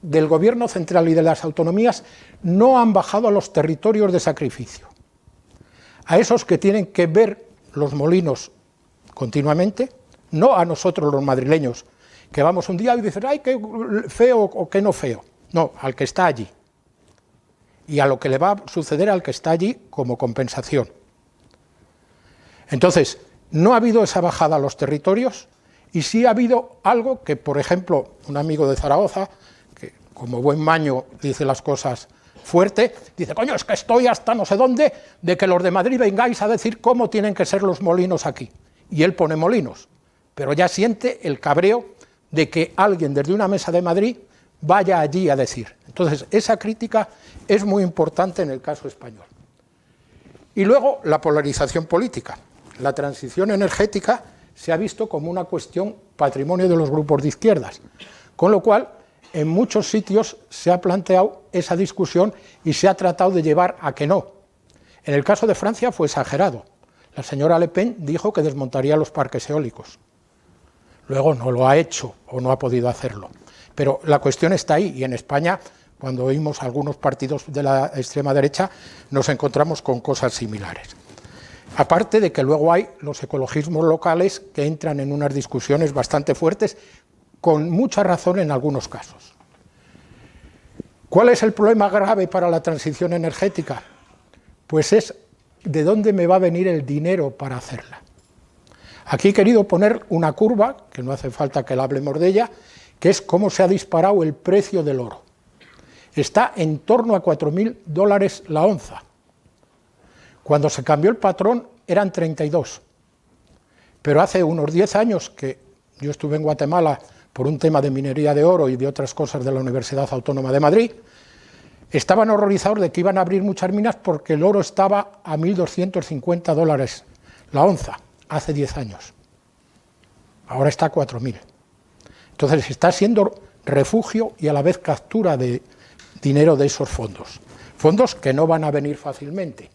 del gobierno central y de las autonomías no han bajado a los territorios de sacrificio, a esos que tienen que ver los molinos continuamente, no a nosotros los madrileños, que vamos un día y dicen, ¡ay, qué feo o qué no feo! No, al que está allí, y a lo que le va a suceder al que está allí como compensación. Entonces, no ha habido esa bajada a los territorios, y sí ha habido algo que, por ejemplo, un amigo de Zaragoza, que como buen maño dice las cosas fuerte, dice, coño, es que estoy hasta no sé dónde de que los de Madrid vengáis a decir cómo tienen que ser los molinos aquí. Y él pone molinos, pero ya siente el cabreo de que alguien desde una mesa de Madrid vaya allí a decir. Entonces, esa crítica es muy importante en el caso español. Y luego, la polarización política. La transición energética se ha visto como una cuestión patrimonio de los grupos de izquierdas, con lo cual, en muchos sitios se ha planteado esa discusión y se ha tratado de llevar a que no. En el caso de Francia fue exagerado. La señora Le Pen dijo que desmontaría los parques eólicos. Luego no lo ha hecho o no ha podido hacerlo. Pero la cuestión está ahí, y en España, cuando oímos algunos partidos de la extrema derecha, nos encontramos con cosas similares. Aparte de que luego hay los ecologismos locales que entran en unas discusiones bastante fuertes, con mucha razón en algunos casos. ¿Cuál es el problema grave para la transición energética? Pues es de dónde me va a venir el dinero para hacerla. Aquí he querido poner una curva, que no hace falta que la hablemos de ella, que es cómo se ha disparado el precio del oro. Está en torno a $4.000 la onza. Cuando se cambió el patrón eran 32. Pero hace unos 10 años que yo estuve en Guatemala por un tema de minería de oro y de otras cosas de la Universidad Autónoma de Madrid, estaban horrorizados de que iban a abrir muchas minas porque el oro estaba a $1.250 la onza, hace 10 años. Ahora está a 4.000. Entonces está siendo refugio y a la vez captura de dinero de esos fondos. Fondos que no van a venir fácilmente.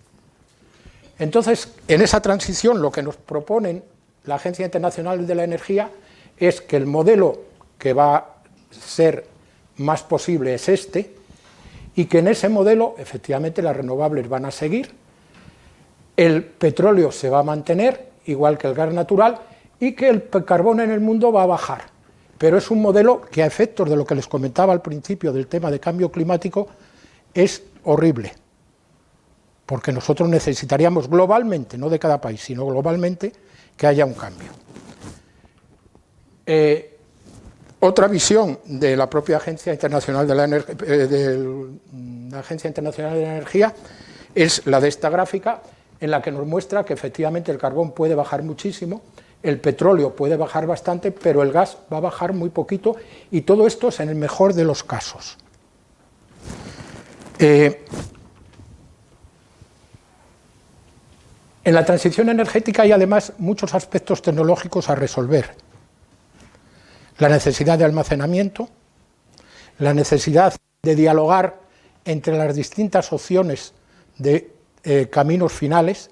Entonces, en esa transición lo que nos proponen la Agencia Internacional de la Energía es que el modelo que va a ser más posible es este, y que en ese modelo efectivamente las renovables van a seguir, el petróleo se va a mantener, igual que el gas natural, y que el carbón en el mundo va a bajar. Pero es un modelo que a efectos de lo que les comentaba al principio del tema de cambio climático es horrible, porque nosotros necesitaríamos globalmente, no de cada país, sino globalmente, que haya un cambio. Otra visión de la propia Agencia Internacional de la Energía es la de esta gráfica, en la que nos muestra que efectivamente el carbón puede bajar muchísimo, El petróleo puede bajar bastante, pero el gas va a bajar muy poquito, y todo esto es en el mejor de los casos. En la transición energética hay además muchos aspectos tecnológicos a resolver. La necesidad de almacenamiento, la necesidad de dialogar entre las distintas opciones de caminos finales.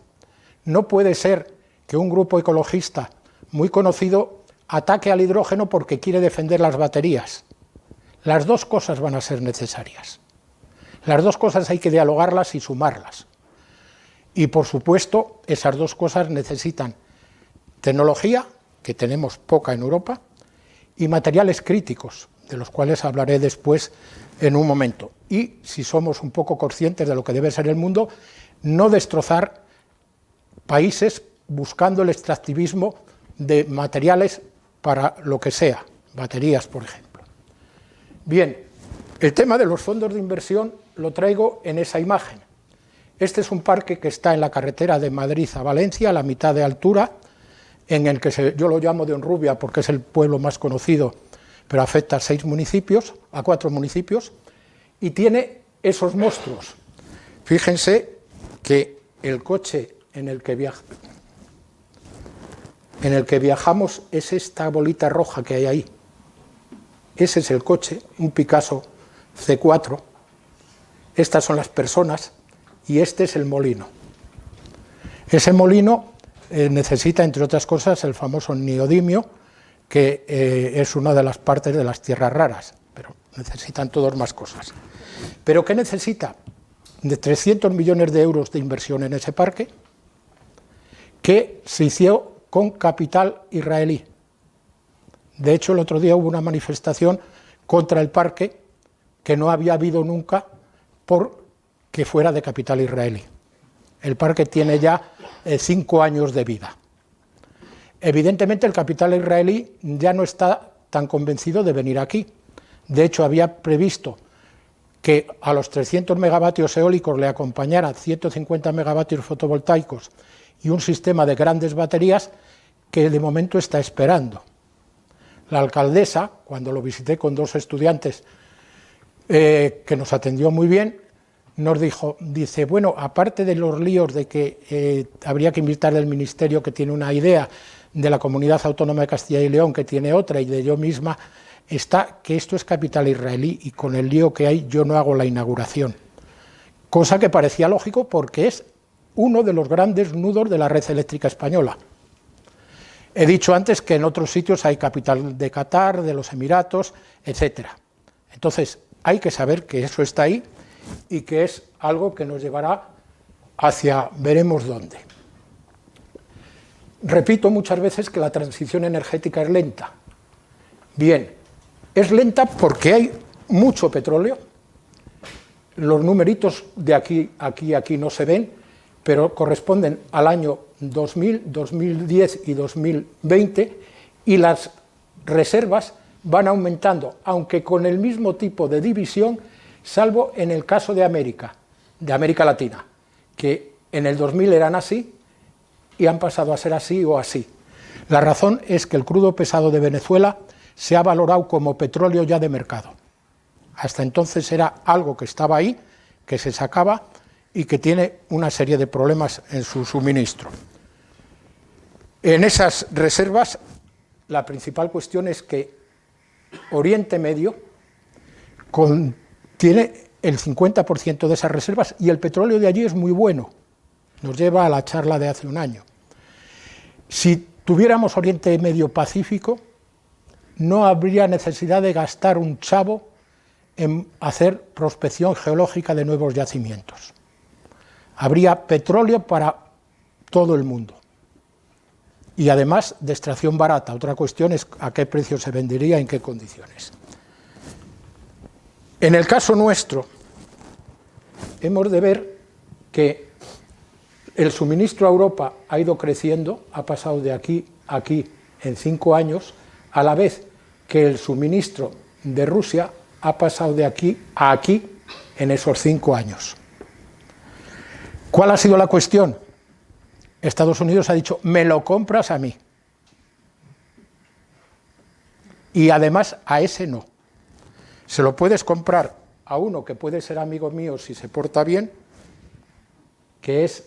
No puede ser que un grupo ecologista muy conocido ataque al hidrógeno porque quiere defender las baterías. Las dos cosas van a ser necesarias. Las dos cosas hay que dialogarlas y sumarlas. Y por supuesto, esas dos cosas necesitan tecnología, que tenemos poca en Europa, y materiales críticos, de los cuales hablaré después en un momento. Y si somos un poco conscientes de lo que debe ser el mundo, no destrozar países buscando el extractivismo de materiales para lo que sea, baterías, por ejemplo. Bien, el tema de los fondos de inversión lo traigo en esa imagen. Este es un parque que está en la carretera de Madrid a Valencia, a la mitad de altura, en el que yo lo llamo de Honrubia porque es el pueblo más conocido, pero afecta a 4 municipios, y tiene esos monstruos. Fíjense que el coche en el que viajamos es esta bolita roja que hay ahí. Ese es el coche, un Picasso C4. Estas son las personas y este es el molino. Ese molino necesita, entre otras cosas, el famoso neodimio, que es una de las partes de las tierras raras, pero necesitan todas más cosas. ¿Pero qué necesita? De 300 millones de euros de inversión en ese parque, que se hizo con capital israelí. De hecho, el otro día hubo una manifestación contra el parque que no había habido nunca por que fuera de capital israelí. El parque tiene ya 5 años de vida. Evidentemente el capital israelí ya no está tan convencido de venir aquí. De hecho, había previsto que a los 300 megavatios eólicos le acompañaran 150 megavatios fotovoltaicos y un sistema de grandes baterías que de momento está esperando. La alcaldesa, cuando lo visité con 2 estudiantes que nos atendió muy bien, nos dice, bueno, aparte de los líos de que habría que invitar del Ministerio, que tiene una idea, de la Comunidad Autónoma de Castilla y León, que tiene otra, y de yo misma, está que esto es capital israelí y con el lío que hay yo no hago la inauguración. Cosa que parecía lógico porque es uno de los grandes nudos de la red eléctrica española. He dicho antes que en otros sitios hay capital de Qatar, de los Emiratos, etc. Entonces, hay que saber que eso está ahí y que es algo que nos llevará hacia veremos dónde. Repito muchas veces que la transición energética es lenta. Bien, es lenta porque hay mucho petróleo. Los numeritos de aquí no se ven, pero corresponden al año 2000, 2010 y 2020, y las reservas van aumentando, aunque con el mismo tipo de división, salvo en el caso de América Latina, que en el 2000 eran así y han pasado a ser así o así. La razón es que el crudo pesado de Venezuela se ha valorado como petróleo ya de mercado. Hasta entonces era algo que estaba ahí, que se sacaba y que tiene una serie de problemas en su suministro. En esas reservas, la principal cuestión es que Oriente Medio tiene el 50% de esas reservas y el petróleo de allí es muy bueno. Nos lleva a la charla de hace un año. Si tuviéramos Oriente Medio Pacífico, no habría necesidad de gastar un chavo en hacer prospección geológica de nuevos yacimientos. Habría petróleo para todo el mundo. Y además de extracción barata. Otra cuestión es a qué precio se vendería, en qué condiciones. En el caso nuestro, hemos de ver que el suministro a Europa ha ido creciendo, ha pasado de aquí a aquí en 5 años, a la vez que el suministro de Rusia ha pasado de aquí a aquí en esos 5 años. ¿Cuál ha sido la cuestión? Estados Unidos ha dicho, me lo compras a mí. y además a ese no. Se lo puedes comprar a uno que puede ser amigo mío si se porta bien, que es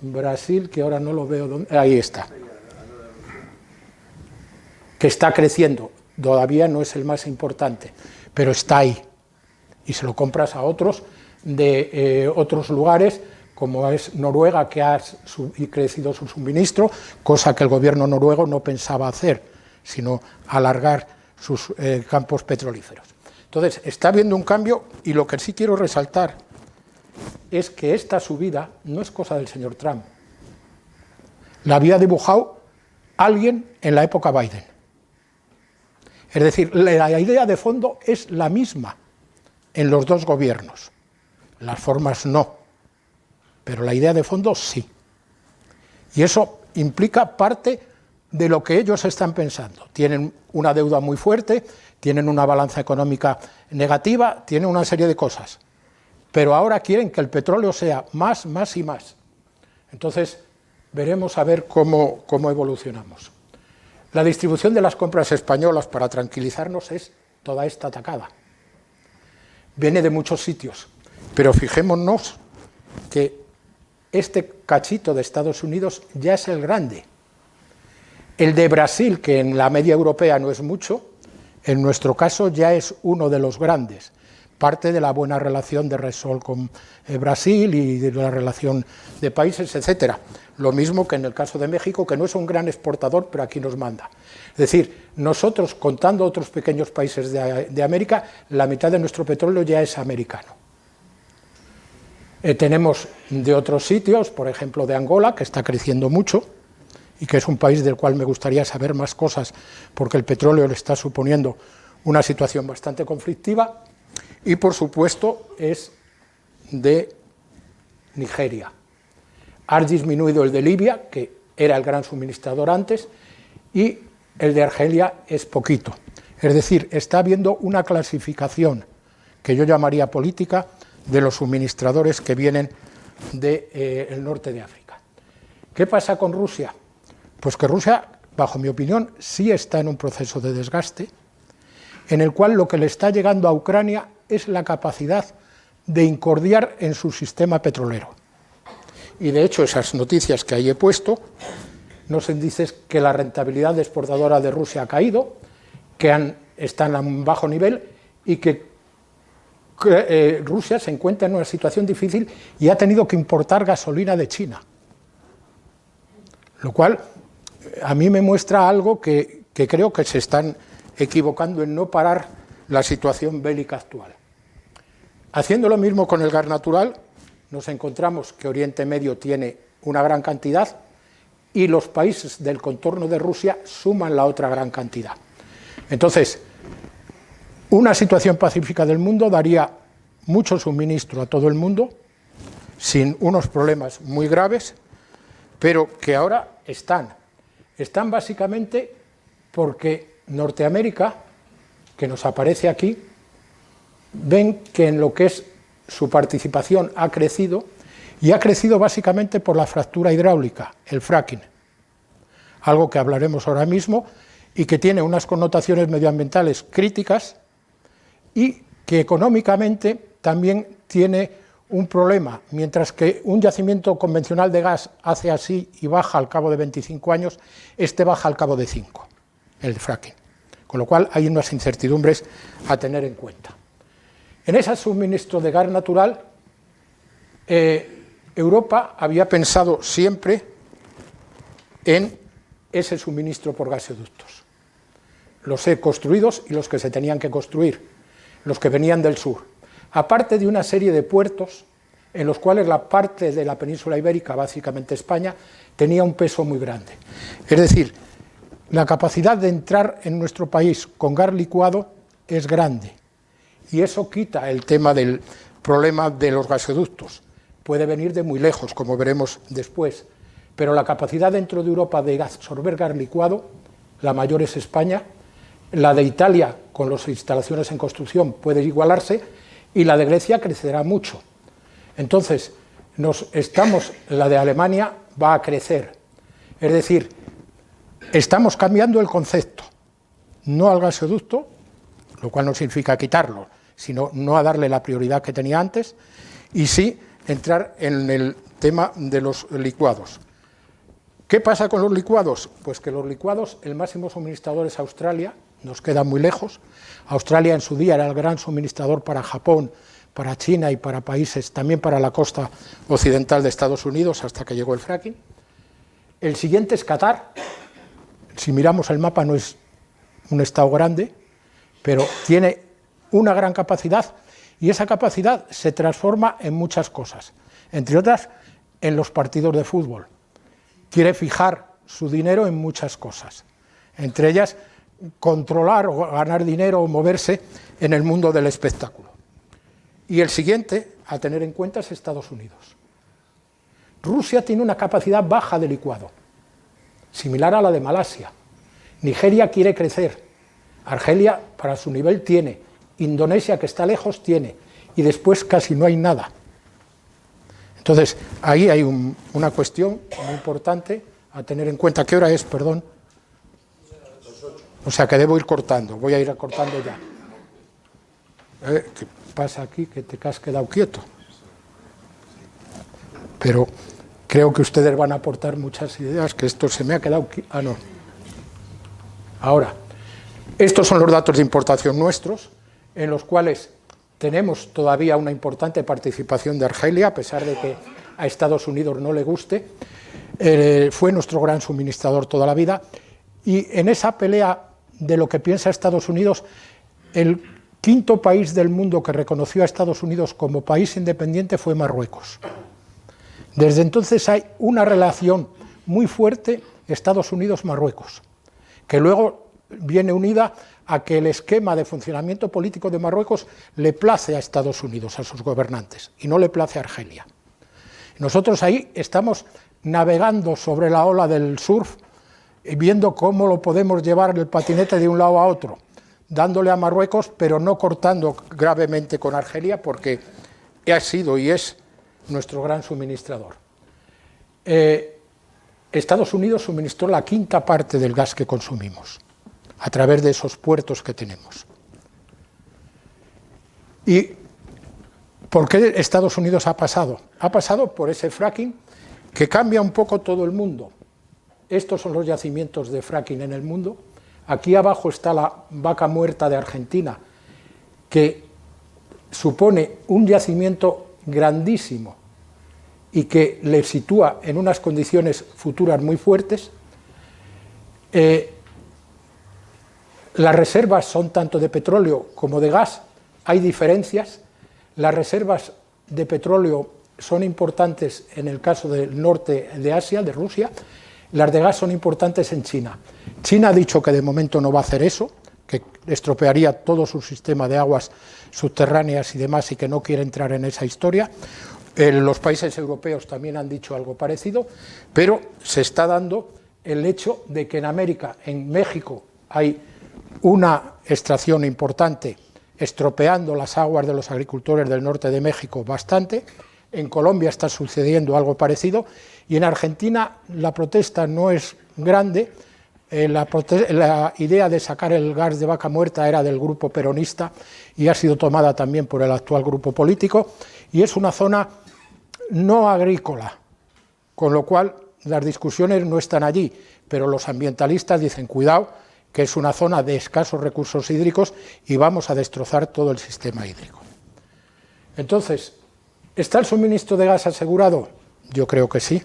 Brasil, que ahora no lo veo, ¿dónde? Ahí está, que está creciendo, todavía no es el más importante, pero está ahí, y se lo compras a otros de otros lugares, como es Noruega, que ha crecido su suministro, cosa que el gobierno noruego no pensaba hacer, sino alargar sus campos petrolíferos. Entonces, está habiendo un cambio, y lo que sí quiero resaltar es que esta subida no es cosa del señor Trump. La había dibujado alguien en la época Biden. Es decir, la idea de fondo es la misma en los dos gobiernos. Las formas no, pero la idea de fondo sí. Y eso implica parte de lo que ellos están pensando. Tienen una deuda muy fuerte, tienen una balanza económica negativa, tienen una serie de cosas. Pero ahora quieren que el petróleo sea más, más y más. Entonces, veremos a ver cómo evolucionamos. La distribución de las compras españolas, para tranquilizarnos, es toda esta atacada. Viene de muchos sitios, pero fijémonos que este cachito de Estados Unidos ya es el grande. El de Brasil, que en la media europea no es mucho, en nuestro caso ya es uno de los grandes. Parte de la buena relación de Repsol con Brasil y de la relación de países, etcétera. Lo mismo que en el caso de México, que no es un gran exportador, pero aquí nos manda. Es decir, nosotros, contando otros pequeños países de América, la mitad de nuestro petróleo ya es americano. Tenemos de otros sitios, por ejemplo de Angola, que está creciendo mucho, y que es un país del cual me gustaría saber más cosas, porque el petróleo le está suponiendo una situación bastante conflictiva, y por supuesto es de Nigeria. Ha disminuido el de Libia, que era el gran suministrador antes, y el de Argelia es poquito. Es decir, está habiendo una clasificación, que yo llamaría política, de los suministradores que vienen del norte de África. ¿Qué pasa con Rusia? Pues que Rusia, bajo mi opinión, sí está en un proceso de desgaste, en el cual lo que le está llegando a Ucrania es la capacidad de incordiar en su sistema petrolero. Y de hecho esas noticias que ahí he puesto nos dicen que la rentabilidad exportadora de Rusia ha caído, que están a un bajo nivel y que Rusia se encuentra en una situación difícil y ha tenido que importar gasolina de China. Lo cual a mí me muestra algo que creo que se están equivocando en no parar la situación bélica actual. Haciendo lo mismo con el gas natural, nos encontramos que Oriente Medio tiene una gran cantidad y los países del contorno de Rusia suman la otra gran cantidad. Entonces, una situación pacífica del mundo daría mucho suministro a todo el mundo, sin unos problemas muy graves, pero que ahora están básicamente porque Norteamérica, que nos aparece aquí, ven que en lo que es su participación ha crecido, y ha crecido básicamente por la fractura hidráulica, el fracking, algo que hablaremos ahora mismo y que tiene unas connotaciones medioambientales críticas y que económicamente también tiene un problema. Mientras que un yacimiento convencional de gas hace así y baja al cabo de 25 años, este baja al cabo de 5, el fracking. Con lo cual hay unas incertidumbres a tener en cuenta. En ese suministro de gas natural, Europa había pensado siempre en ese suministro por gasoductos. Los construidos y los que se tenían que construir, los que venían del sur. Aparte de una serie de puertos en los cuales la parte de la península ibérica, básicamente España, tenía un peso muy grande. Es decir, la capacidad de entrar en nuestro país con gas licuado es grande. Y eso quita el tema del problema de los gasoductos. Puede venir de muy lejos, como veremos después, pero la capacidad dentro de Europa de absorber gas licuado, la mayor es España, la de Italia, con las instalaciones en construcción, puede igualarse, y la de Grecia crecerá mucho. Entonces, la de Alemania va a crecer. Es decir, estamos cambiando el concepto. no al gasoducto, lo cual no significa quitarlo, sino no a darle la prioridad que tenía antes, y sí entrar en el tema de los licuados. ¿Qué pasa con los licuados? Pues que los licuados, el máximo suministrador es Australia, nos queda muy lejos. Australia en su día era el gran suministrador para Japón, para China y para países, también para la costa occidental de Estados Unidos, hasta que llegó el fracking. El siguiente es Qatar. Si miramos el mapa no es un estado grande, pero tiene una gran capacidad, y esa capacidad se transforma en muchas cosas, entre otras en los partidos de fútbol. Quiere fijar su dinero en muchas cosas, entre ellas controlar o ganar dinero o moverse en el mundo del espectáculo. Y el siguiente a tener en cuenta es Estados Unidos. Rusia tiene una capacidad baja de licuado, similar a la de Malasia. Nigeria quiere crecer, Argelia para su nivel tiene, Indonesia, que está lejos, tiene, y después casi no hay nada. Entonces, ahí hay una cuestión muy importante a tener en cuenta. ¿Qué hora es? Perdón. O sea, que debo ir cortando, voy a ir cortando ya. ¿Qué pasa aquí? Que te has quedado quieto. Pero creo que ustedes van a aportar muchas ideas, que esto se me ha quedado... Ah, no. Ahora, estos son los datos de importación nuestros, en los cuales tenemos todavía una importante participación de Argelia, a pesar de que a Estados Unidos no le guste. Fue nuestro gran suministrador toda la vida, y en esa pelea de lo que piensa Estados Unidos, el quinto país del mundo que reconoció a Estados Unidos como país independiente fue Marruecos. Desde entonces hay una relación muy fuerte Estados Unidos-Marruecos, que luego viene unida a que el esquema de funcionamiento político de Marruecos le place a Estados Unidos, a sus gobernantes, y no le place a Argelia. Nosotros ahí estamos navegando sobre la ola del surf, viendo cómo lo podemos llevar el patinete de un lado a otro, dándole a Marruecos, pero no cortando gravemente con Argelia, porque ha sido y es nuestro gran suministrador. Estados Unidos suministró la quinta parte del gas que consumimos, a través de esos puertos que tenemos. ¿Y por qué Estados Unidos ha pasado? Ha pasado por ese fracking que cambia un poco todo el mundo. Estos son los yacimientos de fracking en el mundo. Aquí abajo está la Vaca Muerta de Argentina, que supone un yacimiento grandísimo y que le sitúa en unas condiciones futuras muy fuertes. Las reservas son tanto de petróleo como de gas, hay diferencias. Las reservas de petróleo son importantes en el caso del norte de Asia, de Rusia. Las de gas son importantes en China. China ha dicho que de momento no va a hacer eso, que estropearía todo su sistema de aguas subterráneas y demás, y que no quiere entrar en esa historia. Los países europeos también han dicho algo parecido, pero se está dando el hecho de que en América, en México, hay una extracción importante, estropeando las aguas de los agricultores del norte de México bastante. En Colombia está sucediendo algo parecido, y en Argentina la protesta no es grande. La idea de sacar el gas de Vaca Muerta era del grupo peronista y ha sido tomada también por el actual grupo político, y es una zona no agrícola, con lo cual las discusiones no están allí, pero los ambientalistas dicen cuidado, que es una zona de escasos recursos hídricos y vamos a destrozar todo el sistema hídrico. Entonces, ¿está el suministro de gas asegurado? Yo creo que sí.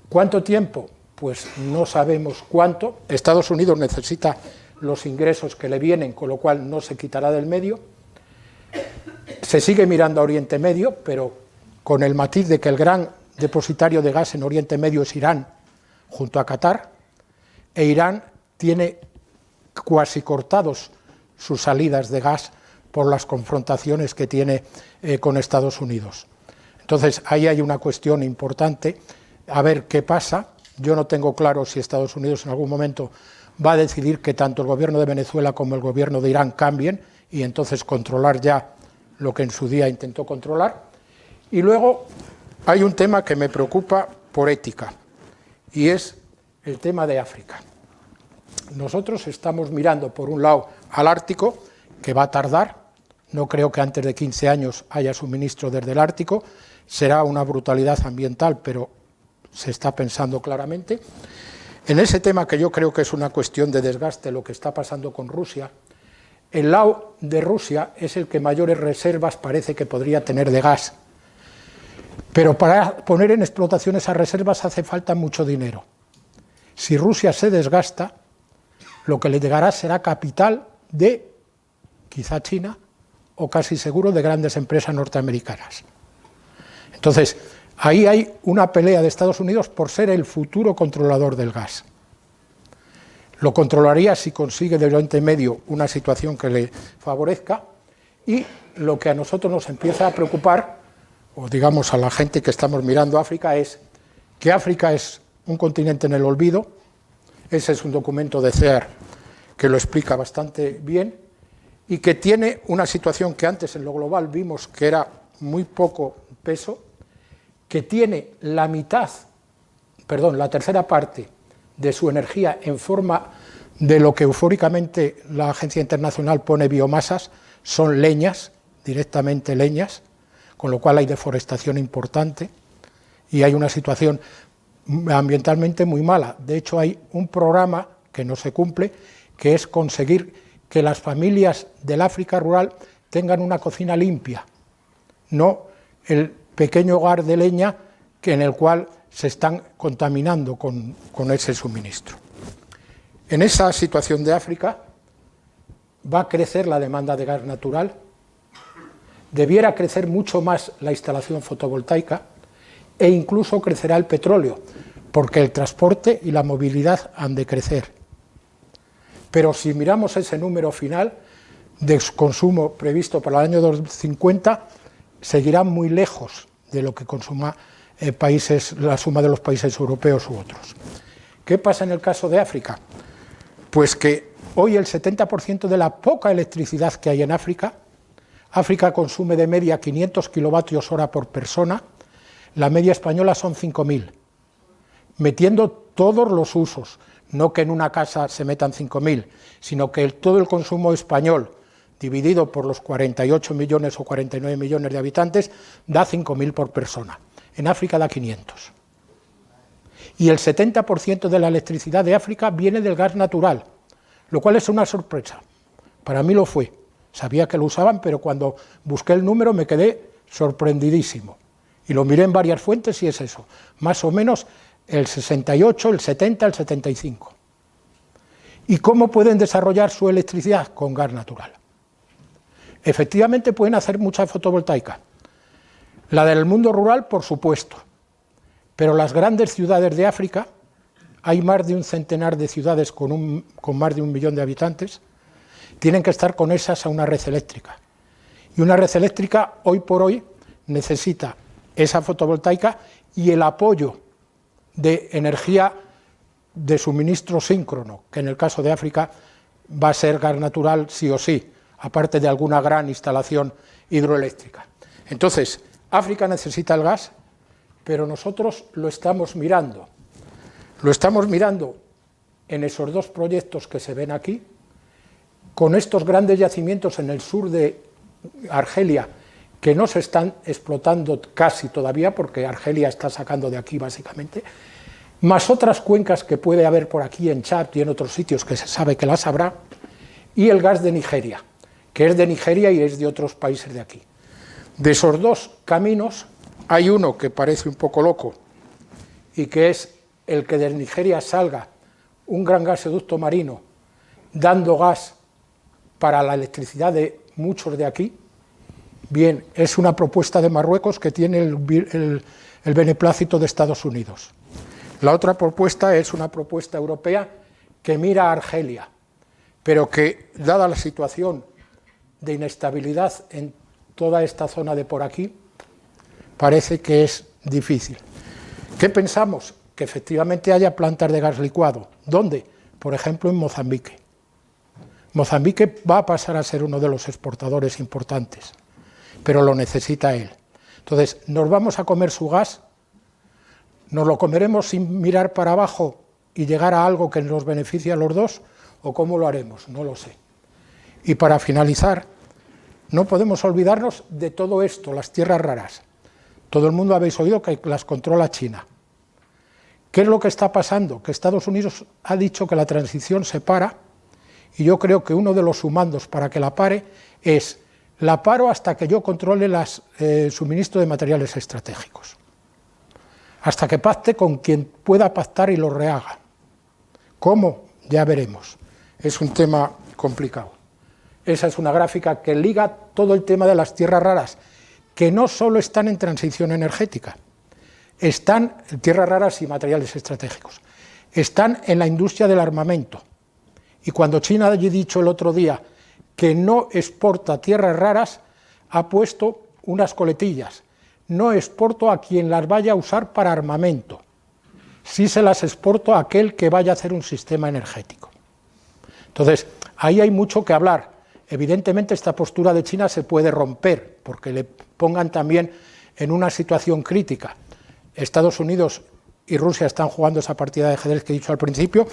¿Cuánto tiempo? Pues no sabemos cuánto. Estados Unidos necesita los ingresos que le vienen, con lo cual no se quitará del medio. Se sigue mirando a Oriente Medio, pero con el matiz de que el gran depositario de gas en Oriente Medio es Irán, junto a Qatar, e Irán tiene cuasi cortados sus salidas de gas por las confrontaciones que tiene con Estados Unidos. Entonces, ahí hay una cuestión importante, a ver qué pasa. Yo no tengo claro si Estados Unidos en algún momento va a decidir que tanto el gobierno de Venezuela como el gobierno de Irán cambien y entonces controlar ya lo que en su día intentó controlar. Y luego hay un tema que me preocupa por ética, y es el tema de África. nosotros estamos mirando, por un lado, al Ártico, que va a tardar. No creo que antes de 15 años haya suministro desde el Ártico. Será una brutalidad ambiental, pero se está pensando claramente. En ese tema, que yo creo que es una cuestión de desgaste, lo que está pasando con Rusia, el lado de Rusia es el que mayores reservas parece que podría tener de gas. Pero para poner en explotación esas reservas hace falta mucho dinero. Si Rusia se desgasta, lo que le llegará será capital de quizá China o casi seguro de grandes empresas norteamericanas. Entonces, ahí hay una pelea de Estados Unidos por ser el futuro controlador del gas. Lo controlaría si consigue de Oriente Medio una situación que le favorezca, y lo que a nosotros nos empieza a preocupar, o digamos a la gente que estamos mirando África, es que África es un continente en el olvido. Ese es un documento de CEAR que lo explica bastante bien, y que tiene una situación que antes en lo global vimos que era muy poco peso, que tiene la tercera parte de su energía en forma de lo que eufóricamente la Agencia Internacional pone biomasas, son leñas, directamente leñas, con lo cual hay deforestación importante y hay una situación ambientalmente muy mala. De hecho, hay un programa que no se cumple, que es conseguir que las familias del África rural tengan una cocina limpia, no el pequeño hogar de leña en el cual se están contaminando con ese suministro. En esa situación de África va a crecer la demanda de gas natural, debiera crecer mucho más la instalación fotovoltaica e incluso crecerá el petróleo, porque el transporte y la movilidad han de crecer. Pero si miramos ese número final de consumo previsto para el año 2050, seguirá muy lejos de lo que consuma la suma de los países europeos u otros. ¿Qué pasa en el caso de África? Pues que hoy el 70% de la poca electricidad que hay en África consume de media 500 kilovatios hora por persona, la media española son 5.000, metiendo todos los usos, no que en una casa se metan 5.000, sino que todo el consumo español, dividido por los 48 millones o 49 millones de habitantes, da 5.000 por persona. En África da 500. Y el 70% de la electricidad de África viene del gas natural, lo cual es una sorpresa. Para mí lo fue. Sabía que lo usaban, pero cuando busqué el número me quedé sorprendidísimo. Y lo miré en varias fuentes y es eso, más o menos el 68, el 70, el 75. ¿Y cómo pueden desarrollar su electricidad? Con gas natural. Efectivamente pueden hacer mucha fotovoltaica. La del mundo rural, por supuesto. Pero las grandes ciudades de África, hay más de un centenar de ciudades con más de 1 millón de habitantes, tienen que estar conexas a una red eléctrica. Y una red eléctrica, hoy por hoy, necesita esa fotovoltaica y el apoyo de energía de suministro síncrono, que en el caso de África va a ser gas natural sí o sí, aparte de alguna gran instalación hidroeléctrica. Entonces, África necesita el gas, pero nosotros lo estamos mirando. Lo estamos mirando en esos dos proyectos que se ven aquí, con estos grandes yacimientos en el sur de Argelia, que no se están explotando casi todavía, porque Argelia está sacando de aquí básicamente, más otras cuencas que puede haber por aquí en Chad y en otros sitios que se sabe que las habrá, y el gas de Nigeria, que es de Nigeria y es de otros países de aquí. De esos dos caminos hay uno que parece un poco loco y que es el que de Nigeria salga un gran gasoducto marino dando gas para la electricidad de muchos de aquí. Bien, es una propuesta de Marruecos que tiene el beneplácito de Estados Unidos. La otra propuesta es una propuesta europea que mira a Argelia, pero que, dada la situación de inestabilidad en toda esta zona de por aquí, parece que es difícil. ¿Qué pensamos? Que efectivamente haya plantas de gas licuado. ¿Dónde? Por ejemplo, en Mozambique. Mozambique va a pasar a ser uno de los exportadores importantes, pero lo necesita él. Entonces, ¿nos vamos a comer su gas? ¿Nos lo comeremos sin mirar para abajo y llegar a algo que nos beneficie a los dos? ¿O cómo lo haremos? No lo sé. Y para finalizar, no podemos olvidarnos de todo esto, las tierras raras. Todo el mundo habéis oído que las controla China. ¿Qué es lo que está pasando? Que Estados Unidos ha dicho que la transición se para, y yo creo que uno de los sumandos para que la pare es: la paro hasta que yo controle el suministro de materiales estratégicos, hasta que pacte con quien pueda pactar y lo rehaga. ¿Cómo? Ya veremos. Es un tema complicado. Esa es una gráfica que liga todo el tema de las tierras raras, que no solo están en transición energética, están en tierras raras y materiales estratégicos, están en la industria del armamento. Y cuando China ha dicho el otro día que no exporta tierras raras, ha puesto unas coletillas: no exporto a quien las vaya a usar para armamento, sí se las exporto a aquel que vaya a hacer un sistema energético. Entonces, ahí hay mucho que hablar. Evidentemente esta postura de China se puede romper, porque le pongan también en una situación crítica. Estados Unidos y Rusia están jugando esa partida de ajedrez que he dicho al principio.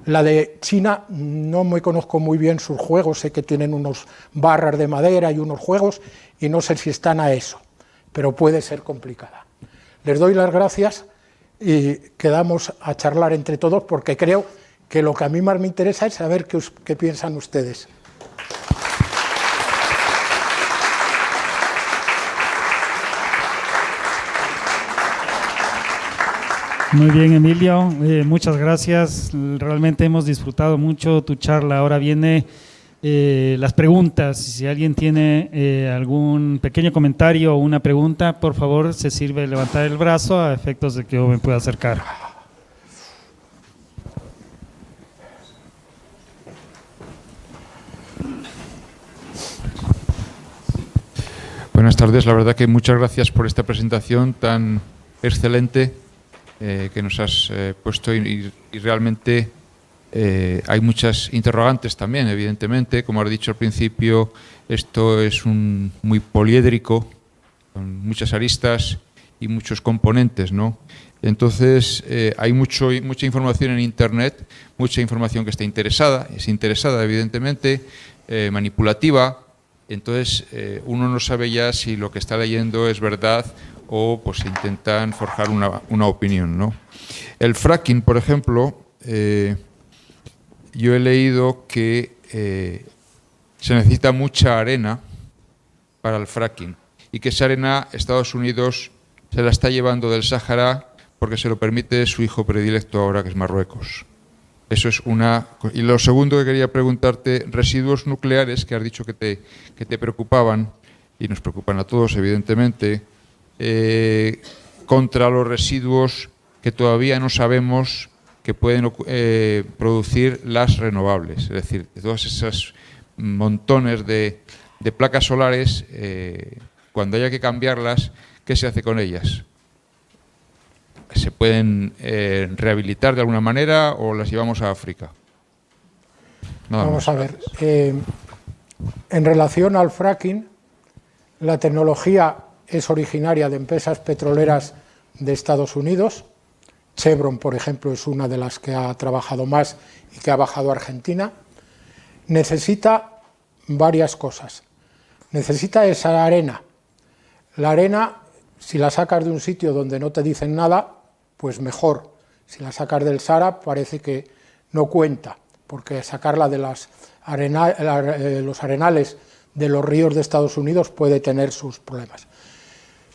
La de China no me conozco muy bien sus juegos, sé que tienen unos barras de madera y unos juegos, y no sé si están a eso, pero puede ser complicada. Les doy las gracias y quedamos a charlar entre todos, porque creo que lo que a mí más me interesa es saber qué piensan ustedes.
Muy bien, Emilio, muchas gracias. Realmente hemos disfrutado mucho tu charla. Ahora viene las preguntas. Si alguien tiene algún pequeño comentario o una pregunta, por favor, se sirve de levantar el brazo a efectos de que yo me pueda acercar.
Buenas tardes, la verdad que muchas gracias por esta presentación tan excelente que nos has puesto, y realmente hay muchas interrogantes también, evidentemente. Como has dicho al principio, esto es muy poliédrico, con muchas aristas y muchos componentes, ¿no? Entonces, hay mucha información en Internet, mucha información que es interesada, evidentemente, manipulativa. Entonces, uno no sabe ya si lo que está leyendo es verdad o pues intentan forjar una opinión, ¿no? El fracking, por ejemplo, yo he leído que se necesita mucha arena para el fracking, y que esa arena Estados Unidos se la está llevando del Sáhara porque se lo permite su hijo predilecto ahora, que es Marruecos. Eso es una. Y lo segundo que quería preguntarte: residuos nucleares, que has dicho que te preocupaban, y nos preocupan a todos, evidentemente, contra los residuos que todavía no sabemos que pueden producir las renovables. Es decir, de todas esas montones de placas solares, cuando haya que cambiarlas, ¿qué se hace con ellas? ¿Se pueden rehabilitar de alguna manera o las llevamos a África?
Vamos a ver. En relación al fracking, la tecnología es originaria de empresas petroleras de Estados Unidos. Chevron, por ejemplo, es una de las que ha trabajado más y que ha bajado a Argentina. Necesita varias cosas. Necesita esa arena. La arena, si la sacas de un sitio donde no te dicen nada, pues mejor. Si la sacas del Sahara, parece que no cuenta, porque sacarla de los arenales de los ríos de Estados Unidos puede tener sus problemas.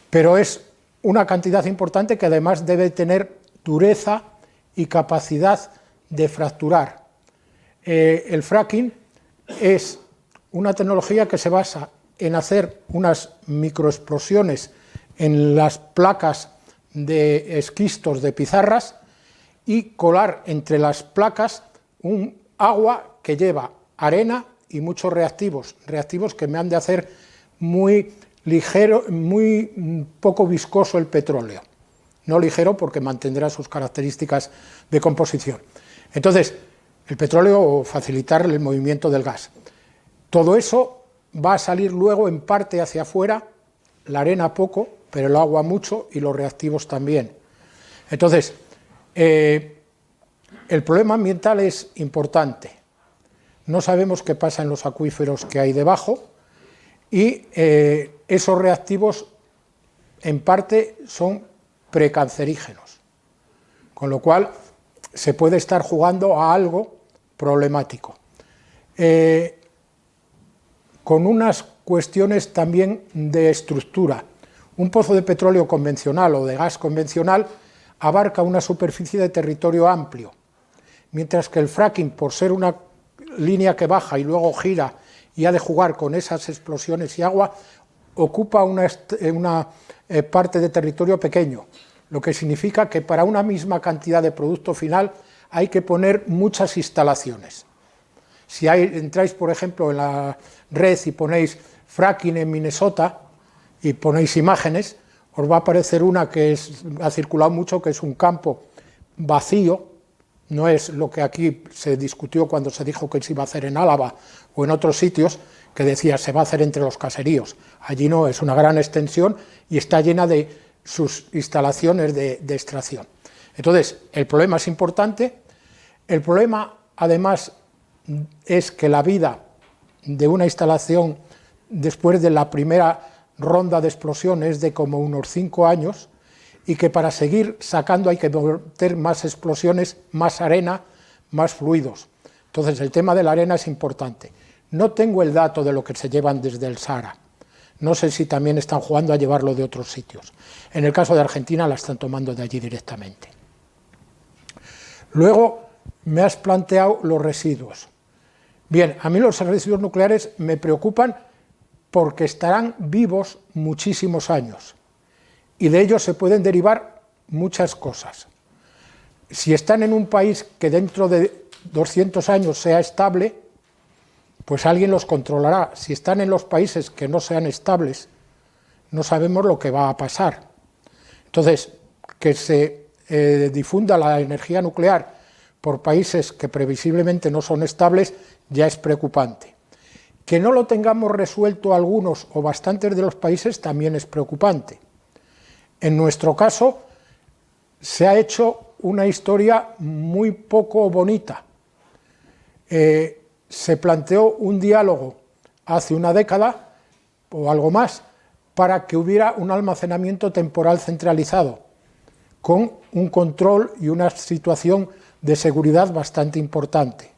Pero es una cantidad importante que además debe tener dureza y capacidad de fracturar. El fracking es una tecnología que se basa en hacer unas microexplosiones en las placas de esquistos de pizarras y colar entre las placas un agua que lleva arena y muchos reactivos que me han de hacer muy ligero, muy poco viscoso el petróleo. No ligero porque mantendrá sus características de composición. Entonces, el petróleo facilitar el movimiento del gas. Todo eso va a salir luego en parte hacia afuera, la arena poco, pero el agua mucho y los reactivos también. Entonces, el problema ambiental es importante. no sabemos qué pasa en los acuíferos que hay debajo y esos reactivos en parte son precancerígenos, con lo cual se puede estar jugando a algo problemático. Con unas cuestiones también de estructura. Un pozo de petróleo convencional o de gas convencional abarca una superficie de territorio amplio, mientras que el fracking, por ser una línea que baja y luego gira y ha de jugar con esas explosiones y agua, ocupa una parte de territorio pequeño, lo que significa que para una misma cantidad de producto final hay que poner muchas instalaciones. Si entráis, por ejemplo, en la red y ponéis fracking en Minnesota y ponéis imágenes, os va a aparecer una que ha circulado mucho, que es un campo vacío, no es lo que aquí se discutió cuando se dijo que se iba a hacer en Álava o en otros sitios, que decía se va a hacer entre los caseríos. Allí no, es una gran extensión y está llena de sus instalaciones de extracción. Entonces, el problema es importante. El problema, además, es que la vida de una instalación después de la primera ronda de explosión es de como unos 5 años y que para seguir sacando hay que meter más explosiones, más arena, más fluidos. Entonces, el tema de la arena es importante. No tengo el dato de lo que se llevan desde el Sahara. No sé si también están jugando a llevarlo de otros sitios. En el caso de Argentina la están tomando de allí directamente. Luego me has planteado los residuos. Bien, a mí los residuos nucleares me preocupan porque estarán vivos muchísimos años y de ellos se pueden derivar muchas cosas. Si están en un país que dentro de 200 años sea estable, pues alguien los controlará. Si están en los países que no sean estables, no sabemos lo que va a pasar. Entonces, que se difunda la energía nuclear por países que previsiblemente no son estables ya es preocupante. Que no lo tengamos resuelto algunos o bastantes de los países también es preocupante. En nuestro caso, se ha hecho una historia muy poco bonita. Se planteó un diálogo hace una década o algo más para que hubiera un almacenamiento temporal centralizado con un control y una situación de seguridad bastante importante.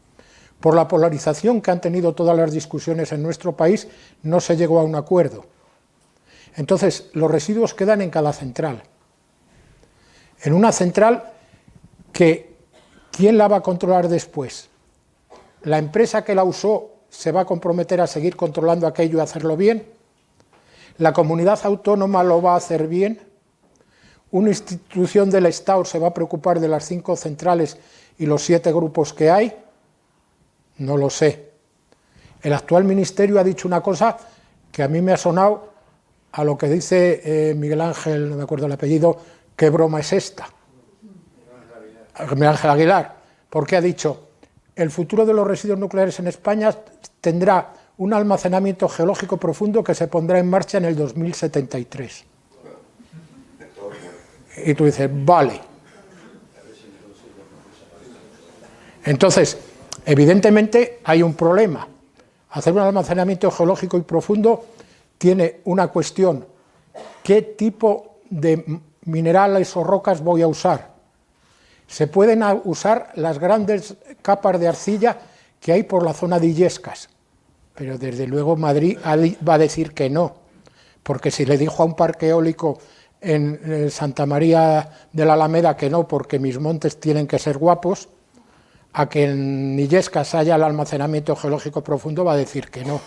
Por la polarización que han tenido todas las discusiones en nuestro país, no se llegó a un acuerdo. Entonces, los residuos quedan en cada central. En una central que, ¿quién la va a controlar después? ¿La empresa que la usó se va a comprometer a seguir controlando aquello y hacerlo bien? ¿La comunidad autónoma lo va a hacer bien? ¿Una institución del Estado se va a preocupar de las 5 centrales y los 7 grupos que hay? No lo sé. El actual ministerio ha dicho una cosa que a mí me ha sonado a lo que dice Miguel Ángel, no me acuerdo el apellido, ¿qué broma es esta? Miguel Ángel Aguilar, porque ha dicho, el futuro de los residuos nucleares en España tendrá un almacenamiento geológico profundo que se pondrá en marcha en el 2073. Y tú dices, vale. Entonces, evidentemente hay un problema. Hacer un almacenamiento geológico y profundo tiene una cuestión. ¿Qué tipo de minerales o rocas voy a usar? Se pueden usar las grandes capas de arcilla que hay por la zona de Illescas, pero desde luego Madrid va a decir que no, porque si le dijo a un parque eólico en Santa María de la Alameda que no, porque mis montes tienen que ser guapos, a que en Illescas haya el almacenamiento geológico profundo va a decir que no.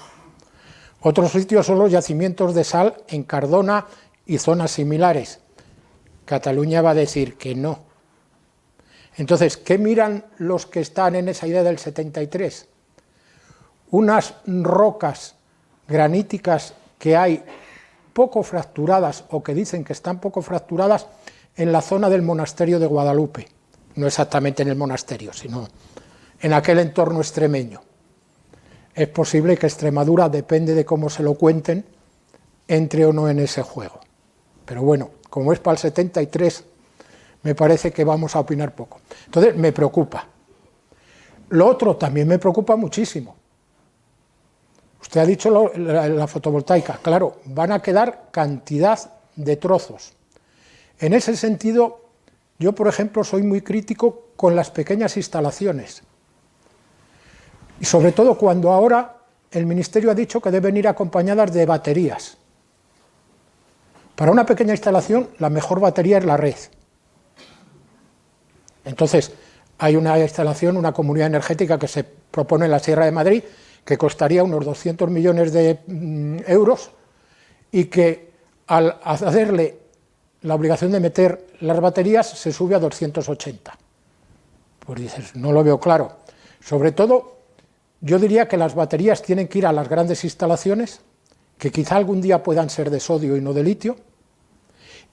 Otros sitios son los yacimientos de sal en Cardona y zonas similares. Cataluña va a decir que no. Entonces, ¿qué miran los que están en esa idea del 73? Unas rocas graníticas que hay poco fracturadas o que dicen que están poco fracturadas en la zona del monasterio de Guadalupe. No exactamente en el monasterio, sino en aquel entorno extremeño. Es posible que Extremadura, depende de cómo se lo cuenten, entre o no en ese juego. Pero bueno, como es para el 73, me parece que vamos a opinar poco. Entonces, me preocupa. Lo otro también me preocupa muchísimo. Usted ha dicho la fotovoltaica, claro, van a quedar cantidad de trozos. En ese sentido, yo, por ejemplo, soy muy crítico con las pequeñas instalaciones. Y sobre todo cuando ahora el Ministerio ha dicho que deben ir acompañadas de baterías. Para una pequeña instalación, la mejor batería es la red. Entonces, hay una instalación, una comunidad energética que se propone en la Sierra de Madrid, que costaría unos 200 millones de euros, y que al hacerle la obligación de meter las baterías se sube a 280. Pues dices, no lo veo claro. Sobre todo, yo diría que las baterías tienen que ir a las grandes instalaciones, que quizá algún día puedan ser de sodio y no de litio,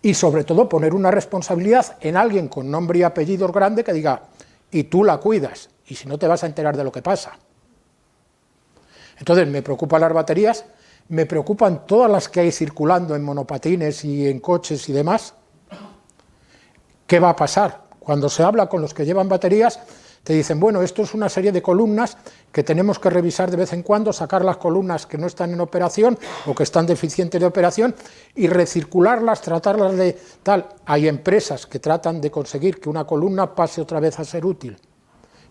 y sobre todo poner una responsabilidad en alguien con nombre y apellidos grande que diga, y tú la cuidas, y si no te vas a enterar de lo que pasa. Entonces me preocupan las baterías, me preocupan todas las que hay circulando en monopatines y en coches y demás. ¿Qué va a pasar? Cuando se habla con los que llevan baterías, te dicen, bueno, esto es una serie de columnas que tenemos que revisar de vez en cuando, sacar las columnas que no están en operación o que están deficientes de operación y recircularlas, tratarlas de tal. Hay empresas que tratan de conseguir que una columna pase otra vez a ser útil,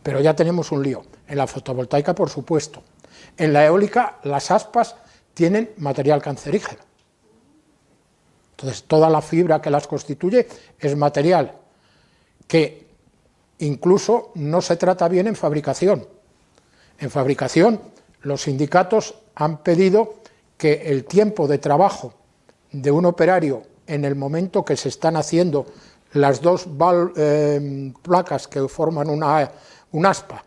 pero ya tenemos un lío. En la fotovoltaica, por supuesto. En la eólica, las aspas tienen material cancerígeno. Entonces, toda la fibra que las constituye es material que incluso no se trata bien en fabricación. En fabricación, los sindicatos han pedido que el tiempo de trabajo de un operario en el momento que se están haciendo las dos placas que forman un aspa,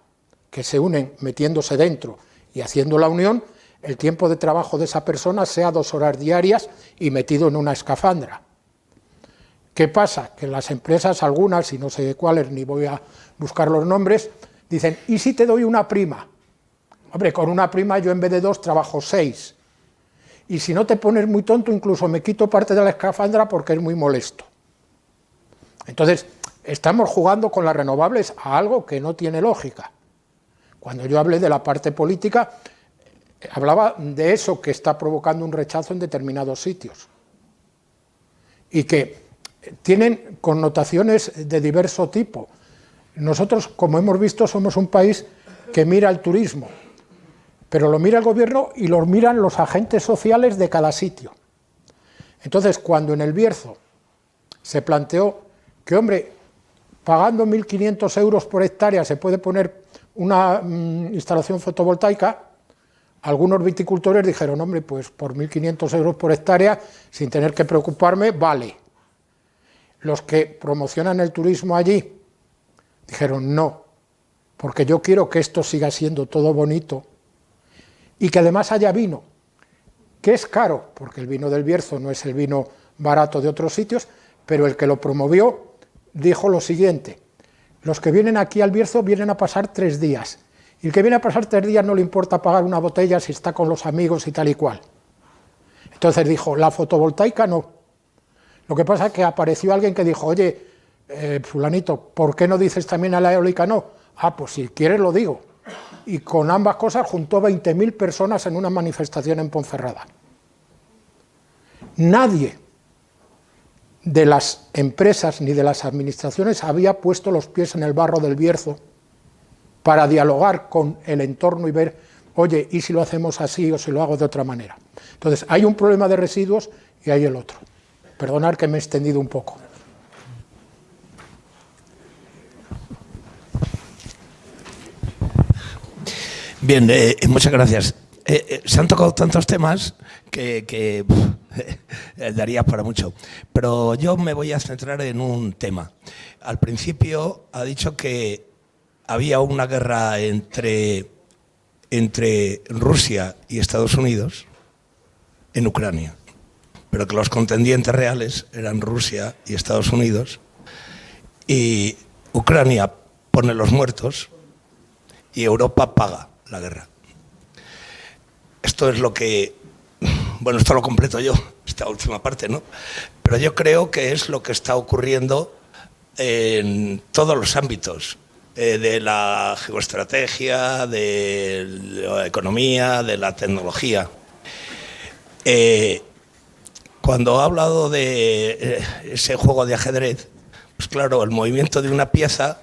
que se unen metiéndose dentro y haciendo la unión, el tiempo de trabajo de esa persona sea 2 horas diarias y metido en una escafandra. ¿Qué pasa? Que las empresas, algunas, y no sé cuáles, ni voy a buscar los nombres, dicen, ¿y si te doy una prima? Hombre, con una prima yo en vez de 2 trabajo 6. Y si no te pones muy tonto, incluso me quito parte de la escafandra porque es muy molesto. Entonces, estamos jugando con las renovables a algo que no tiene lógica. Cuando yo hablé de la parte política, hablaba de eso que está provocando un rechazo en determinados sitios. Y que tienen connotaciones de diverso tipo. Nosotros, como hemos visto, somos un país que mira el turismo, pero lo mira el gobierno y lo miran los agentes sociales de cada sitio. Entonces, cuando en el Bierzo se planteó que, hombre, pagando 1.500 euros por hectárea se puede poner una instalación fotovoltaica, algunos viticultores dijeron, hombre, pues por 1.500 euros por hectárea, sin tener que preocuparme, vale. Los que promocionan el turismo allí dijeron no, porque yo quiero que esto siga siendo todo bonito y que además haya vino, que es caro, porque el vino del Bierzo no es el vino barato de otros sitios, pero el que lo promovió dijo lo siguiente, los que vienen aquí al Bierzo vienen a pasar 3 días, y el que viene a pasar 3 días no le importa pagar una botella si está con los amigos y tal y cual. Entonces dijo, la fotovoltaica no. Lo que pasa es que apareció alguien que dijo, oye, fulanito, ¿por qué no dices también a la eólica no? Ah, pues si quieres lo digo. Y con ambas cosas juntó 20.000 personas en una manifestación en Ponferrada. Nadie de las empresas ni de las administraciones había puesto los pies en el barro del Bierzo para dialogar con el entorno y ver, oye, ¿y si lo hacemos así o si lo hago de otra manera? Entonces, hay un problema de residuos y hay el otro. Perdonad que me he extendido un poco.
Bien, muchas gracias. Se han tocado tantos temas que daría para mucho, pero yo me voy a centrar en un tema. Al principio ha dicho que había una guerra entre Rusia y Estados Unidos en Ucrania, pero que los contendientes reales eran Rusia y Estados Unidos, y Ucrania pone los muertos y Europa paga la guerra. Esto es lo que, bueno, esto lo completo yo, esta última parte, ¿no? Pero yo creo que es lo que está ocurriendo en todos los ámbitos. de la geoestrategia, de la economía, de la tecnología. Cuando ha hablado de ese juego de ajedrez, pues claro, el movimiento de una pieza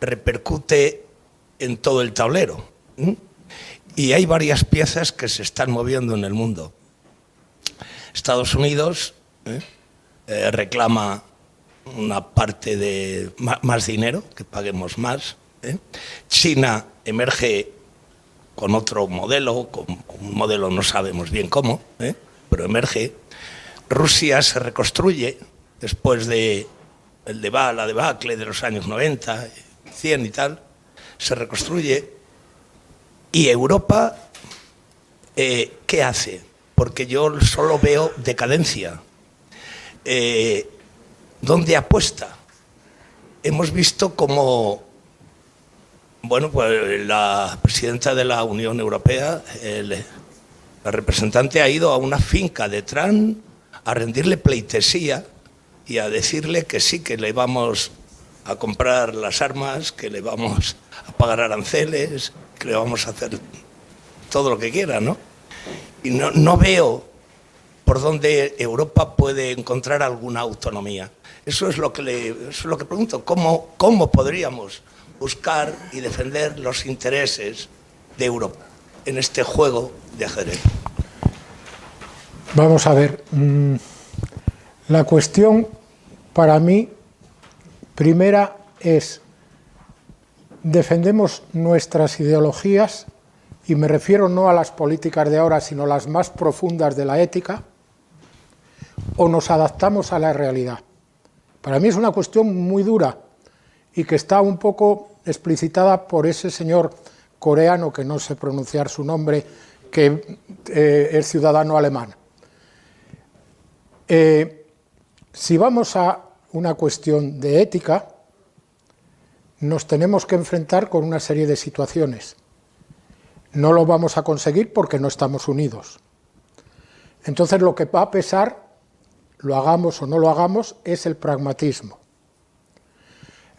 repercute en todo el tablero. Y hay varias piezas que se están moviendo en el mundo. Estados Unidos reclama una parte de más dinero, que paguemos más. China emerge con otro modelo, con un modelo no sabemos bien cómo, pero emerge. Rusia se reconstruye después de la debacle de los años 90, 100 y tal, se reconstruye. ¿Y Europa qué hace? Porque yo solo veo decadencia. ¿Dónde apuesta? Hemos visto como, bueno, pues la presidenta de la Unión Europea, la representante, ha ido a una finca de Trump a rendirle pleitesía y a decirle que sí, que le vamos a comprar las armas, que le vamos a pagar aranceles, que le vamos a hacer todo lo que quiera, ¿no? Y no veo por dónde Europa puede encontrar alguna autonomía. Eso es lo que pregunto. ¿Cómo podríamos buscar y defender los intereses de Europa en este juego de ajedrez?
Vamos a ver. La cuestión para mí, primera, es: defendemos nuestras ideologías, y me refiero no a las políticas de ahora, sino a las más profundas de la ética, o nos adaptamos a la realidad. Para mí es una cuestión muy dura y que está un poco explicitada por ese señor coreano, que no sé pronunciar su nombre, que es ciudadano alemán. Si vamos a una cuestión de ética, nos tenemos que enfrentar con una serie de situaciones. No lo vamos a conseguir porque no estamos unidos. Entonces lo que va a pesar, lo hagamos o no lo hagamos, es el pragmatismo.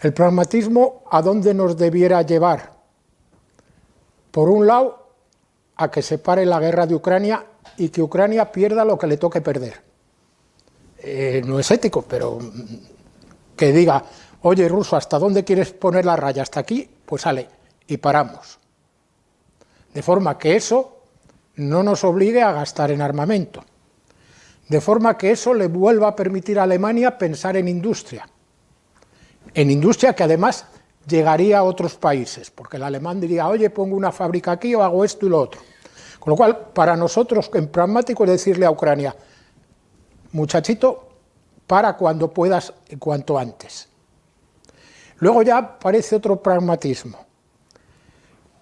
El pragmatismo, ¿a dónde nos debiera llevar? Por un lado, a que se pare la guerra de Ucrania y que Ucrania pierda lo que le toque perder. No es ético, pero que diga: oye, ruso, ¿hasta dónde quieres poner la raya? ¿Hasta aquí? Pues sale, y paramos. De forma que eso no nos obligue a gastar en armamento. De forma que eso le vuelva a permitir a Alemania pensar en industria. En industria que además llegaría a otros países, porque el alemán diría: oye, pongo una fábrica aquí o hago esto y lo otro. Con lo cual, para nosotros, en pragmático, es decirle a Ucrania: muchachito, para cuando puedas, cuanto antes. Luego ya aparece otro pragmatismo.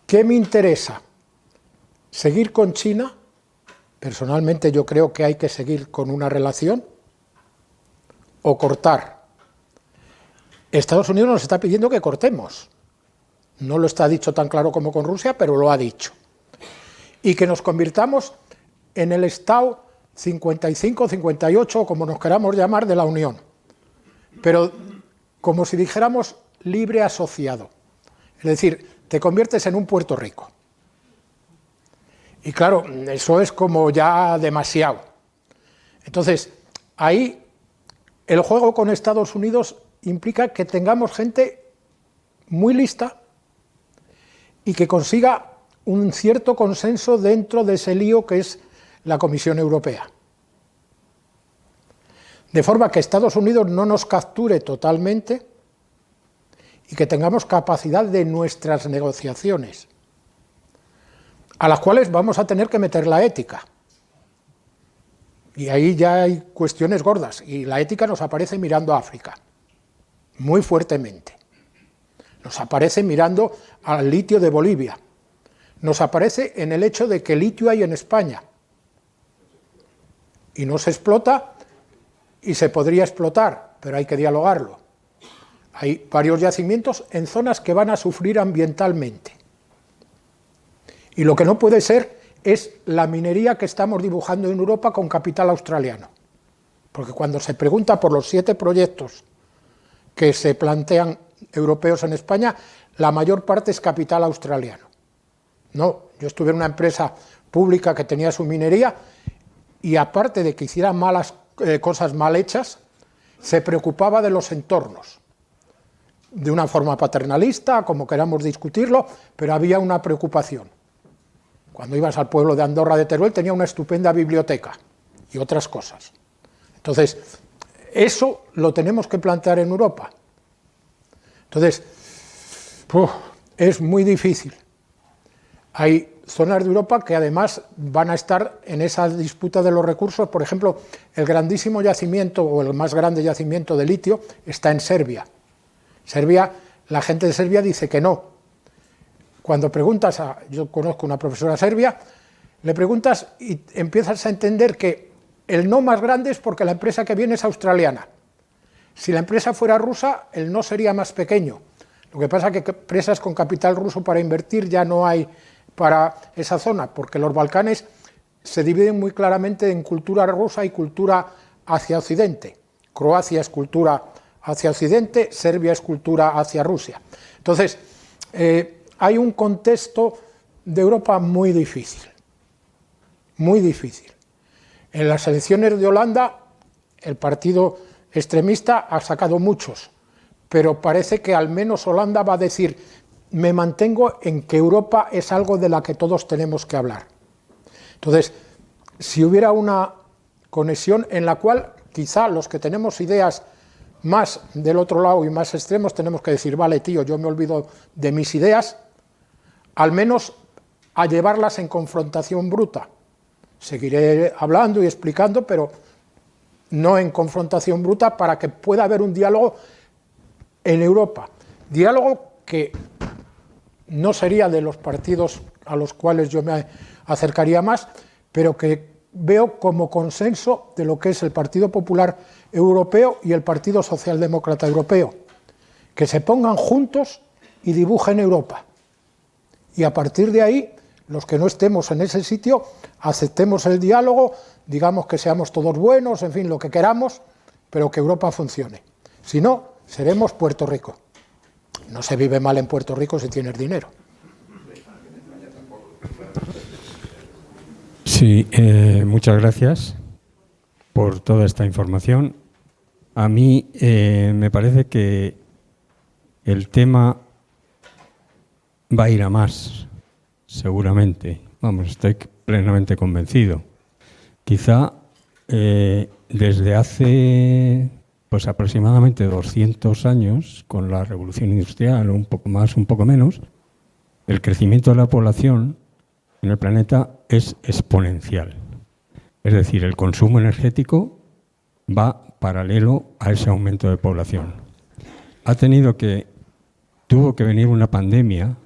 ¿Qué me interesa? ¿Seguir con China? Personalmente yo creo que hay que seguir con una relación, o cortar. Estados Unidos nos está pidiendo que cortemos. No lo está dicho tan claro como con Rusia, pero lo ha dicho. Y que nos convirtamos en el Estado 55, 58, como nos queramos llamar, de la Unión. Pero como si dijéramos libre asociado. Es decir, te conviertes en un Puerto Rico. Y claro, eso es como ya demasiado. Entonces, ahí el juego con Estados Unidos implica que tengamos gente muy lista y que consiga un cierto consenso dentro de ese lío que es la Comisión Europea. De forma que Estados Unidos no nos capture totalmente y que tengamos capacidad de nuestras negociaciones, a las cuales vamos a tener que meter la ética. Y ahí ya hay cuestiones gordas, y la ética nos aparece mirando a África, muy fuertemente. Nos aparece mirando al litio de Bolivia. Nos aparece en el hecho de que litio hay en España. Y no se explota, y se podría explotar, pero hay que dialogarlo. Hay varios yacimientos en zonas que van a sufrir ambientalmente. Y lo que no puede ser es la minería que estamos dibujando en Europa con capital australiano. Porque cuando se pregunta por los 7 proyectos que se plantean europeos en España, la mayor parte es capital australiano. No, yo estuve en una empresa pública que tenía su minería y aparte de que hiciera cosas mal hechas, se preocupaba de los entornos. De una forma paternalista, como queramos discutirlo, pero había una preocupación. Cuando ibas al pueblo de Andorra de Teruel tenía una estupenda biblioteca y otras cosas. Entonces, eso lo tenemos que plantear en Europa. Entonces, es muy difícil. Hay zonas de Europa que además van a estar en esa disputa de los recursos. Por ejemplo, el grandísimo yacimiento o el más grande yacimiento de litio está en Serbia. La gente de Serbia dice que no. Cuando preguntas yo conozco una profesora serbia, le preguntas y empiezas a entender que el no más grande es porque la empresa que viene es australiana. Si la empresa fuera rusa, el no sería más pequeño. Lo que pasa es que empresas con capital ruso para invertir ya no hay para esa zona, porque los Balcanes se dividen muy claramente en cultura rusa y cultura hacia Occidente. Croacia es cultura hacia Occidente, Serbia es cultura hacia Rusia. Entonces, hay un contexto de Europa muy difícil, muy difícil. En las elecciones de Holanda, el partido extremista ha sacado muchos, pero parece que al menos Holanda va a decir: me mantengo en que Europa es algo de la que todos tenemos que hablar. Entonces, si hubiera una conexión en la cual quizá los que tenemos ideas más del otro lado y más extremos tenemos que decir: vale, tío, yo me olvido de mis ideas, al menos a llevarlas en confrontación bruta. Seguiré hablando y explicando, pero no en confrontación bruta, para que pueda haber un diálogo en Europa. Diálogo que no sería de los partidos a los cuales yo me acercaría más, pero que veo como consenso de lo que es el Partido Popular Europeo y el Partido Socialdemócrata Europeo, que se pongan juntos y dibujen Europa. Y a partir de ahí, los que no estemos en ese sitio, aceptemos el diálogo, digamos que seamos todos buenos, en fin, lo que queramos, pero que Europa funcione. Si no, seremos Puerto Rico. No se vive mal en Puerto Rico si tienes dinero.
Sí, muchas gracias por toda esta información. A mí me parece que el tema va a ir a más, seguramente. Vamos, estoy plenamente convencido. Quizá desde hace pues aproximadamente 200 años, con la revolución industrial, un poco más, un poco menos, el crecimiento de la población en el planeta es exponencial. Es decir, el consumo energético va paralelo a ese aumento de población. Tuvo que venir una pandemia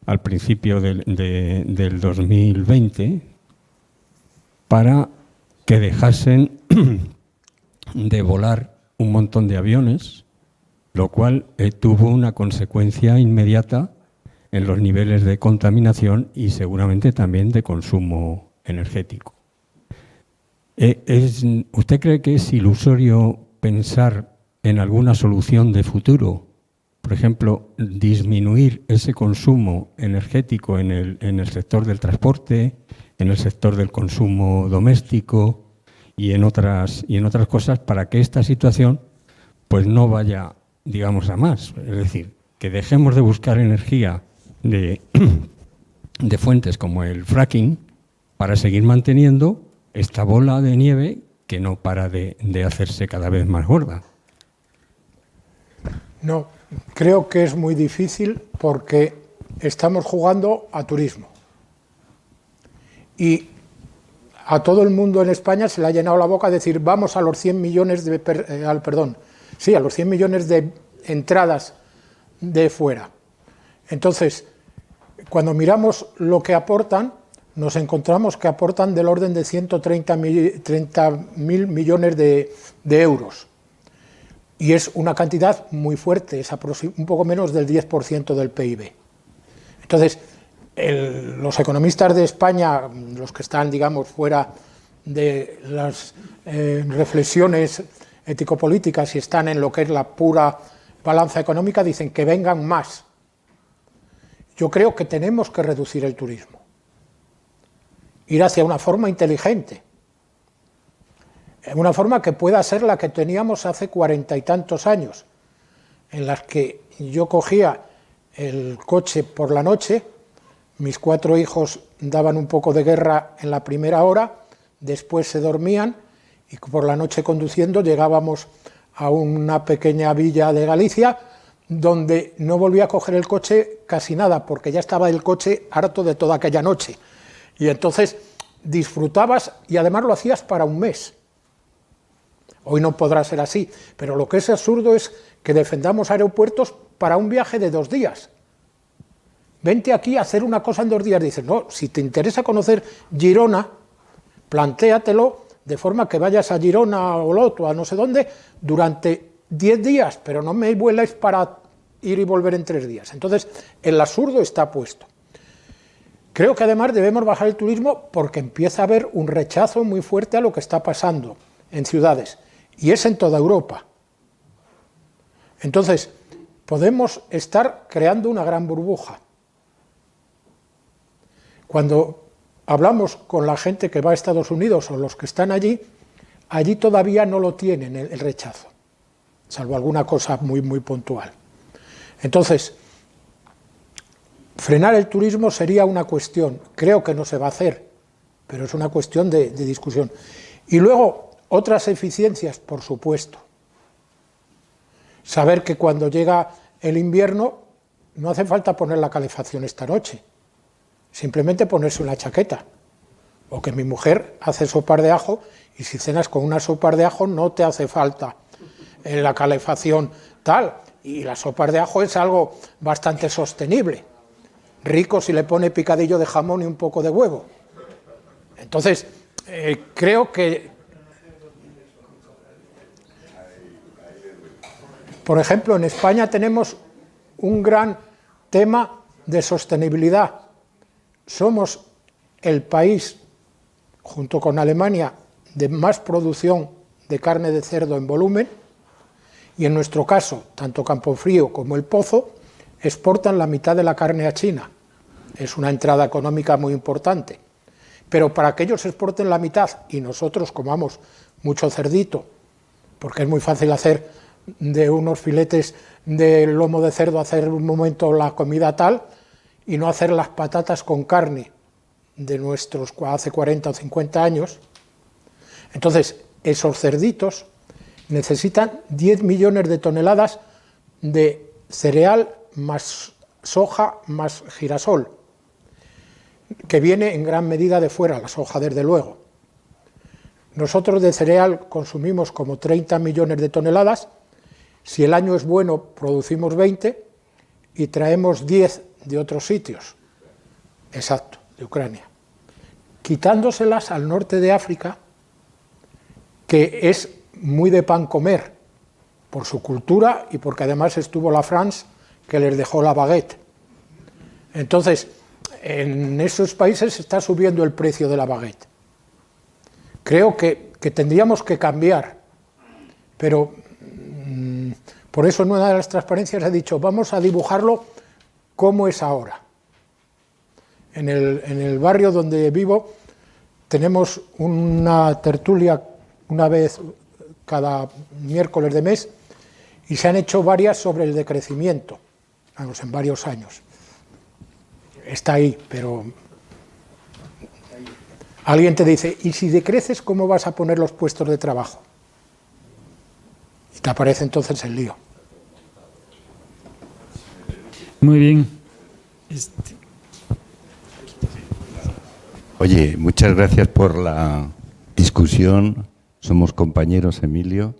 al principio del 2020 para que dejasen de volar un montón de aviones, lo cual tuvo una consecuencia inmediata en los niveles de contaminación y seguramente también de consumo energético. ¿Usted cree que es ilusorio pensar en alguna solución de futuro? Por ejemplo, disminuir ese consumo energético en el sector del transporte, en el sector del consumo doméstico y en otras cosas, para que esta situación pues no vaya, digamos, a más. Es decir, que dejemos de buscar energía de fuentes como el fracking para seguir manteniendo esta bola de nieve que no para de hacerse cada vez más gorda.
No, creo que es muy difícil porque estamos jugando a turismo. Y a todo el mundo en España se le ha llenado la boca decir: vamos a los 100 millones a los 100 millones de entradas de fuera. Entonces, cuando miramos lo que aportan, nos encontramos que aportan del orden de 130.000 millones de euros. Y es una cantidad muy fuerte, es un poco menos del 10% del PIB. Entonces, los economistas de España, los que están, digamos, fuera de las reflexiones ético-políticas y están en lo que es la pura balanza económica, dicen que vengan más Yo creo que tenemos que reducir el turismo, ir hacia una forma inteligente, una forma que pueda ser la que teníamos hace 40 y tantos años, en las que yo cogía el coche por la noche, mis 4 hijos daban un poco de guerra en la primera hora, después se dormían y por la noche conduciendo llegábamos a una pequeña villa de Galicia donde no volví a coger el coche casi nada, porque ya estaba el coche harto de toda aquella noche. Y entonces disfrutabas y además lo hacías para un mes. Hoy no podrá ser así, pero lo que es absurdo es que defendamos aeropuertos para un viaje de 2 días. Vente aquí a hacer una cosa en 2 días. Dices, no, si te interesa conocer Girona, plantéatelo de forma que vayas a Girona o Loto, a no sé dónde, durante 10 días, pero no me vueláis para ir y volver en 3 días. Entonces, el absurdo está puesto. Creo que además debemos bajar el turismo porque empieza a haber un rechazo muy fuerte a lo que está pasando en ciudades, y es en toda Europa. Entonces, podemos estar creando una gran burbuja. Cuando hablamos con la gente que va a Estados Unidos o los que están allí, allí todavía no lo tienen el rechazo, salvo alguna cosa muy, muy puntual. Entonces, frenar el turismo sería una cuestión, creo que no se va a hacer, pero es una cuestión de discusión. Y luego, otras eficiencias, por supuesto. Saber que cuando llega el invierno no hace falta poner la calefacción esta noche, simplemente ponerse una chaqueta. O que mi mujer hace sopas de ajo y si cenas con una sopa de ajo no te hace falta la calefacción tal. Y la sopa de ajo es algo bastante sostenible. Rico si le pone picadillo de jamón y un poco de huevo. Entonces, creo que, por ejemplo, en España tenemos un gran tema de sostenibilidad. Somos el país, junto con Alemania, de más producción de carne de cerdo en volumen, y en nuestro caso, tanto Campofrío como El Pozo exportan la mitad de la carne a China. Es una entrada económica muy importante. Pero para que ellos exporten la mitad y nosotros comamos mucho cerdito, porque es muy fácil hacer de unos filetes de lomo de cerdo, hacer un momento la comida tal, y no hacer las patatas con carne de nuestros hace 40 o 50 años. Entonces, esos cerditos necesitan 10 millones de toneladas de cereal más soja más girasol, que viene en gran medida de fuera, la soja desde luego. Nosotros de cereal consumimos como 30 millones de toneladas, si el año es bueno producimos 20 y traemos 10 de otros sitios, exacto, de Ucrania, quitándoselas al norte de África, que es muy de pan comer, por su cultura y porque además estuvo la France que les dejó la baguette. Entonces, en esos países se está subiendo el precio de la baguette. Creo que tendríamos que cambiar, pero por eso en una de las transparencias he dicho, vamos a dibujarlo como es ahora. En el barrio donde vivo tenemos una tertulia una vez cada miércoles de mes y se han hecho varias sobre el decrecimiento, vamos, en varios años. Está ahí, pero alguien te dice, ¿y si decreces cómo vas a poner los puestos de trabajo? Y te aparece entonces el lío.
Muy bien.
Oye, muchas gracias por la discusión. Somos compañeros, Emilio,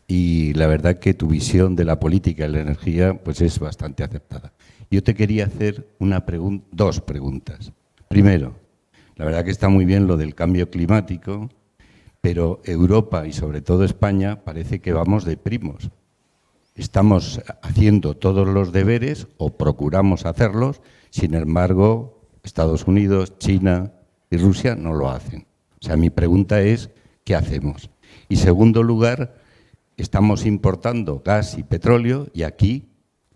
y la verdad que tu visión de la política y la energía pues es bastante aceptada. Yo te quería hacer dos preguntas. Primero, la verdad que está muy bien lo del cambio climático, pero Europa y sobre todo España parece que vamos de primos. Estamos haciendo todos los deberes o procuramos hacerlos, sin embargo, Estados Unidos, China y Rusia no lo hacen. O sea, mi pregunta es, ¿qué hacemos? Y segundo lugar, estamos importando gas y petróleo y aquí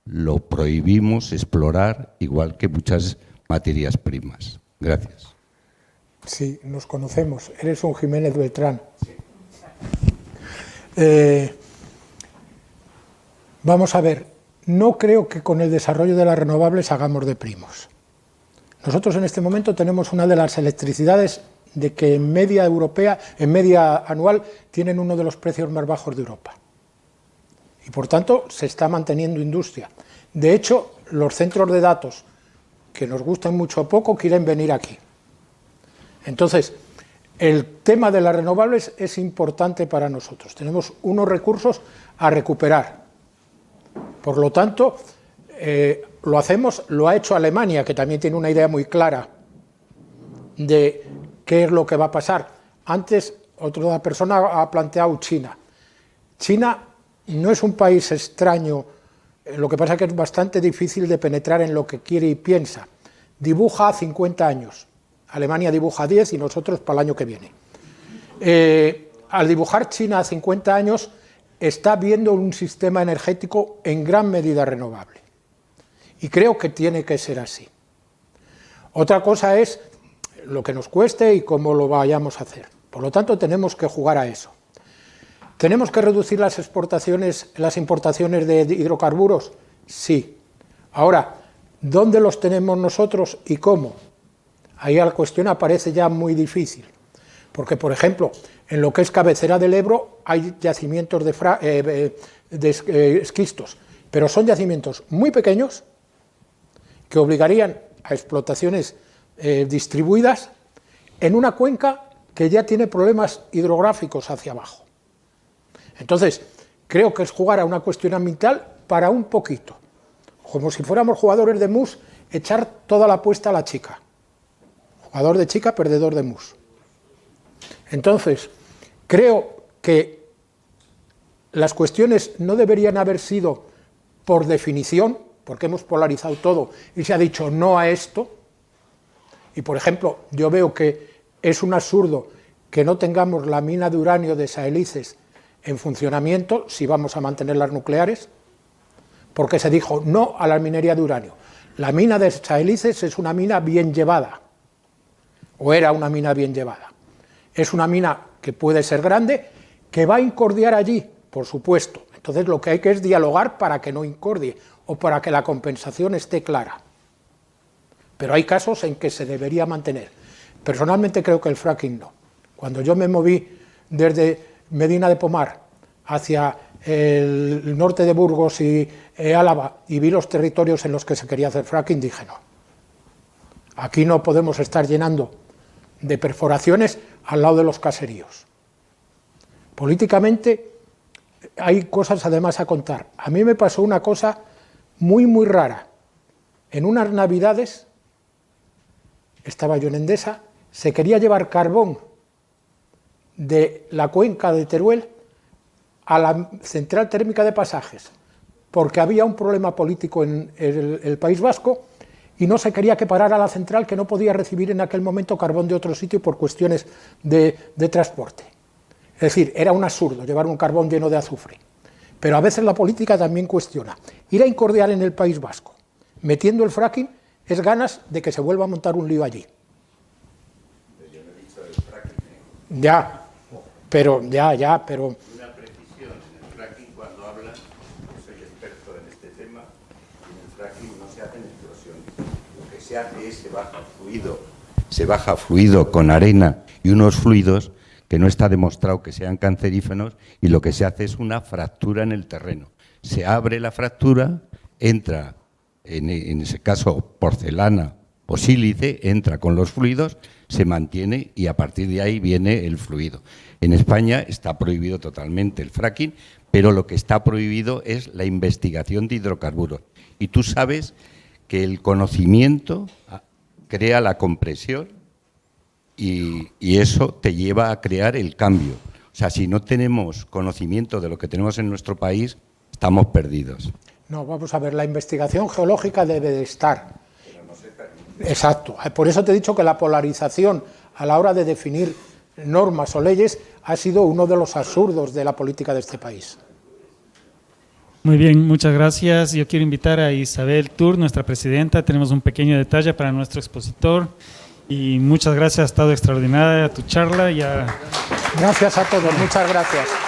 lo prohibimos explorar, igual que muchas materias primas. Gracias.
Sí, nos conocemos. Eres un Jiménez Beltrán. Vamos a ver, no creo que con el desarrollo de las renovables hagamos de primos. Nosotros en este momento tenemos una de las electricidades de que en media europea, en media anual, tienen uno de los precios más bajos de Europa. Y por tanto se está manteniendo industria. De hecho, los centros de datos, que nos gustan mucho o poco, quieren venir aquí. Entonces, el tema de las renovables es importante para nosotros. Tenemos unos recursos a recuperar. Por lo tanto, lo hacemos, lo ha hecho Alemania, que también tiene una idea muy clara de qué es lo que va a pasar. Antes, otra persona ha planteado China. China no es un país extraño, lo que pasa es que es bastante difícil de penetrar en lo que quiere y piensa. Dibuja a 50 años. Alemania dibuja a 10 y nosotros para el año que viene. Al dibujar China a 50 años, está viendo un sistema energético en gran medida renovable. Y creo que tiene que ser así. Otra cosa es lo que nos cueste y cómo lo vayamos a hacer. Por lo tanto, tenemos que jugar a eso. ¿Tenemos que reducir las exportaciones, las importaciones de hidrocarburos? Sí. Ahora, ¿dónde los tenemos nosotros y cómo? Ahí la cuestión aparece ya muy difícil. Porque, por ejemplo, en lo que es cabecera del Ebro hay yacimientos de esquistos, pero son yacimientos muy pequeños que obligarían a explotaciones distribuidas en una cuenca que ya tiene problemas hidrográficos hacia abajo. Entonces, creo que es jugar a una cuestión ambiental para un poquito, como si fuéramos jugadores de mus, echar toda la apuesta a la chica. Jugador de chica, perdedor de mus. Entonces, creo que las cuestiones no deberían haber sido por definición, porque hemos polarizado todo y se ha dicho no a esto. Y, por ejemplo, yo veo que es un absurdo que no tengamos la mina de uranio de Saelices en funcionamiento si vamos a mantener las nucleares, porque se dijo no a la minería de uranio. La mina de Saelices es una mina bien llevada, o era una mina bien llevada. Es una mina que puede ser grande, que va a incordiar allí, por supuesto. Entonces lo que hay que es dialogar para que no incordie, o para que la compensación esté clara. Pero hay casos en que se debería mantener. Personalmente creo que el fracking no. Cuando yo me moví desde Medina de Pomar hacia el norte de Burgos y Álava y vi los territorios en los que se quería hacer fracking, dije no. Aquí no podemos estar llenando de perforaciones al lado de los caseríos. Políticamente hay cosas además a contar. A mí me pasó una cosa muy rara. En unas navidades, estaba yo en Endesa, se quería llevar carbón de la cuenca de Teruel a la central térmica de Pasajes, porque había un problema político en el País Vasco y no se quería que parara la central, que no podía recibir en aquel momento carbón de otro sitio por cuestiones de transporte. Es decir, era un absurdo llevar un carbón lleno de azufre. Pero a veces la política también cuestiona. Ir a incordiar en el País Vasco, metiendo el fracking, es ganas de que se vuelva a montar un lío allí.
Yo no he dicho el fracking, ¿eh?
Ya, pero...
Una precisión en el fracking cuando hablan, que soy experto en este tema, en el fracking no se hacen explosiones. Lo que se hace es se baja fluido con arena y unos fluidos que no está demostrado que sean cancerígenos, y lo que se hace es una fractura en el terreno. Se abre la fractura, entra, en ese caso, porcelana o sílice, entra con los fluidos, se mantiene y a partir de ahí viene el fluido. En España está prohibido totalmente el fracking, pero lo que está prohibido es la investigación de hidrocarburos. Y tú sabes que el conocimiento crea la compresión y eso te lleva a crear el cambio. O sea, si no tenemos conocimiento de lo que tenemos en nuestro país, estamos perdidos.
No, vamos a ver, la investigación geológica debe de estar. Exacto. Por eso te he dicho que la polarización a la hora de definir normas o leyes ha sido uno de los absurdos de la política de este país.
Muy bien, muchas gracias. Yo quiero invitar a Isabel Tur, nuestra presidenta. Tenemos un pequeño detalle para nuestro expositor. Y muchas gracias, ha estado extraordinaria tu charla.
Gracias a todos, muchas gracias.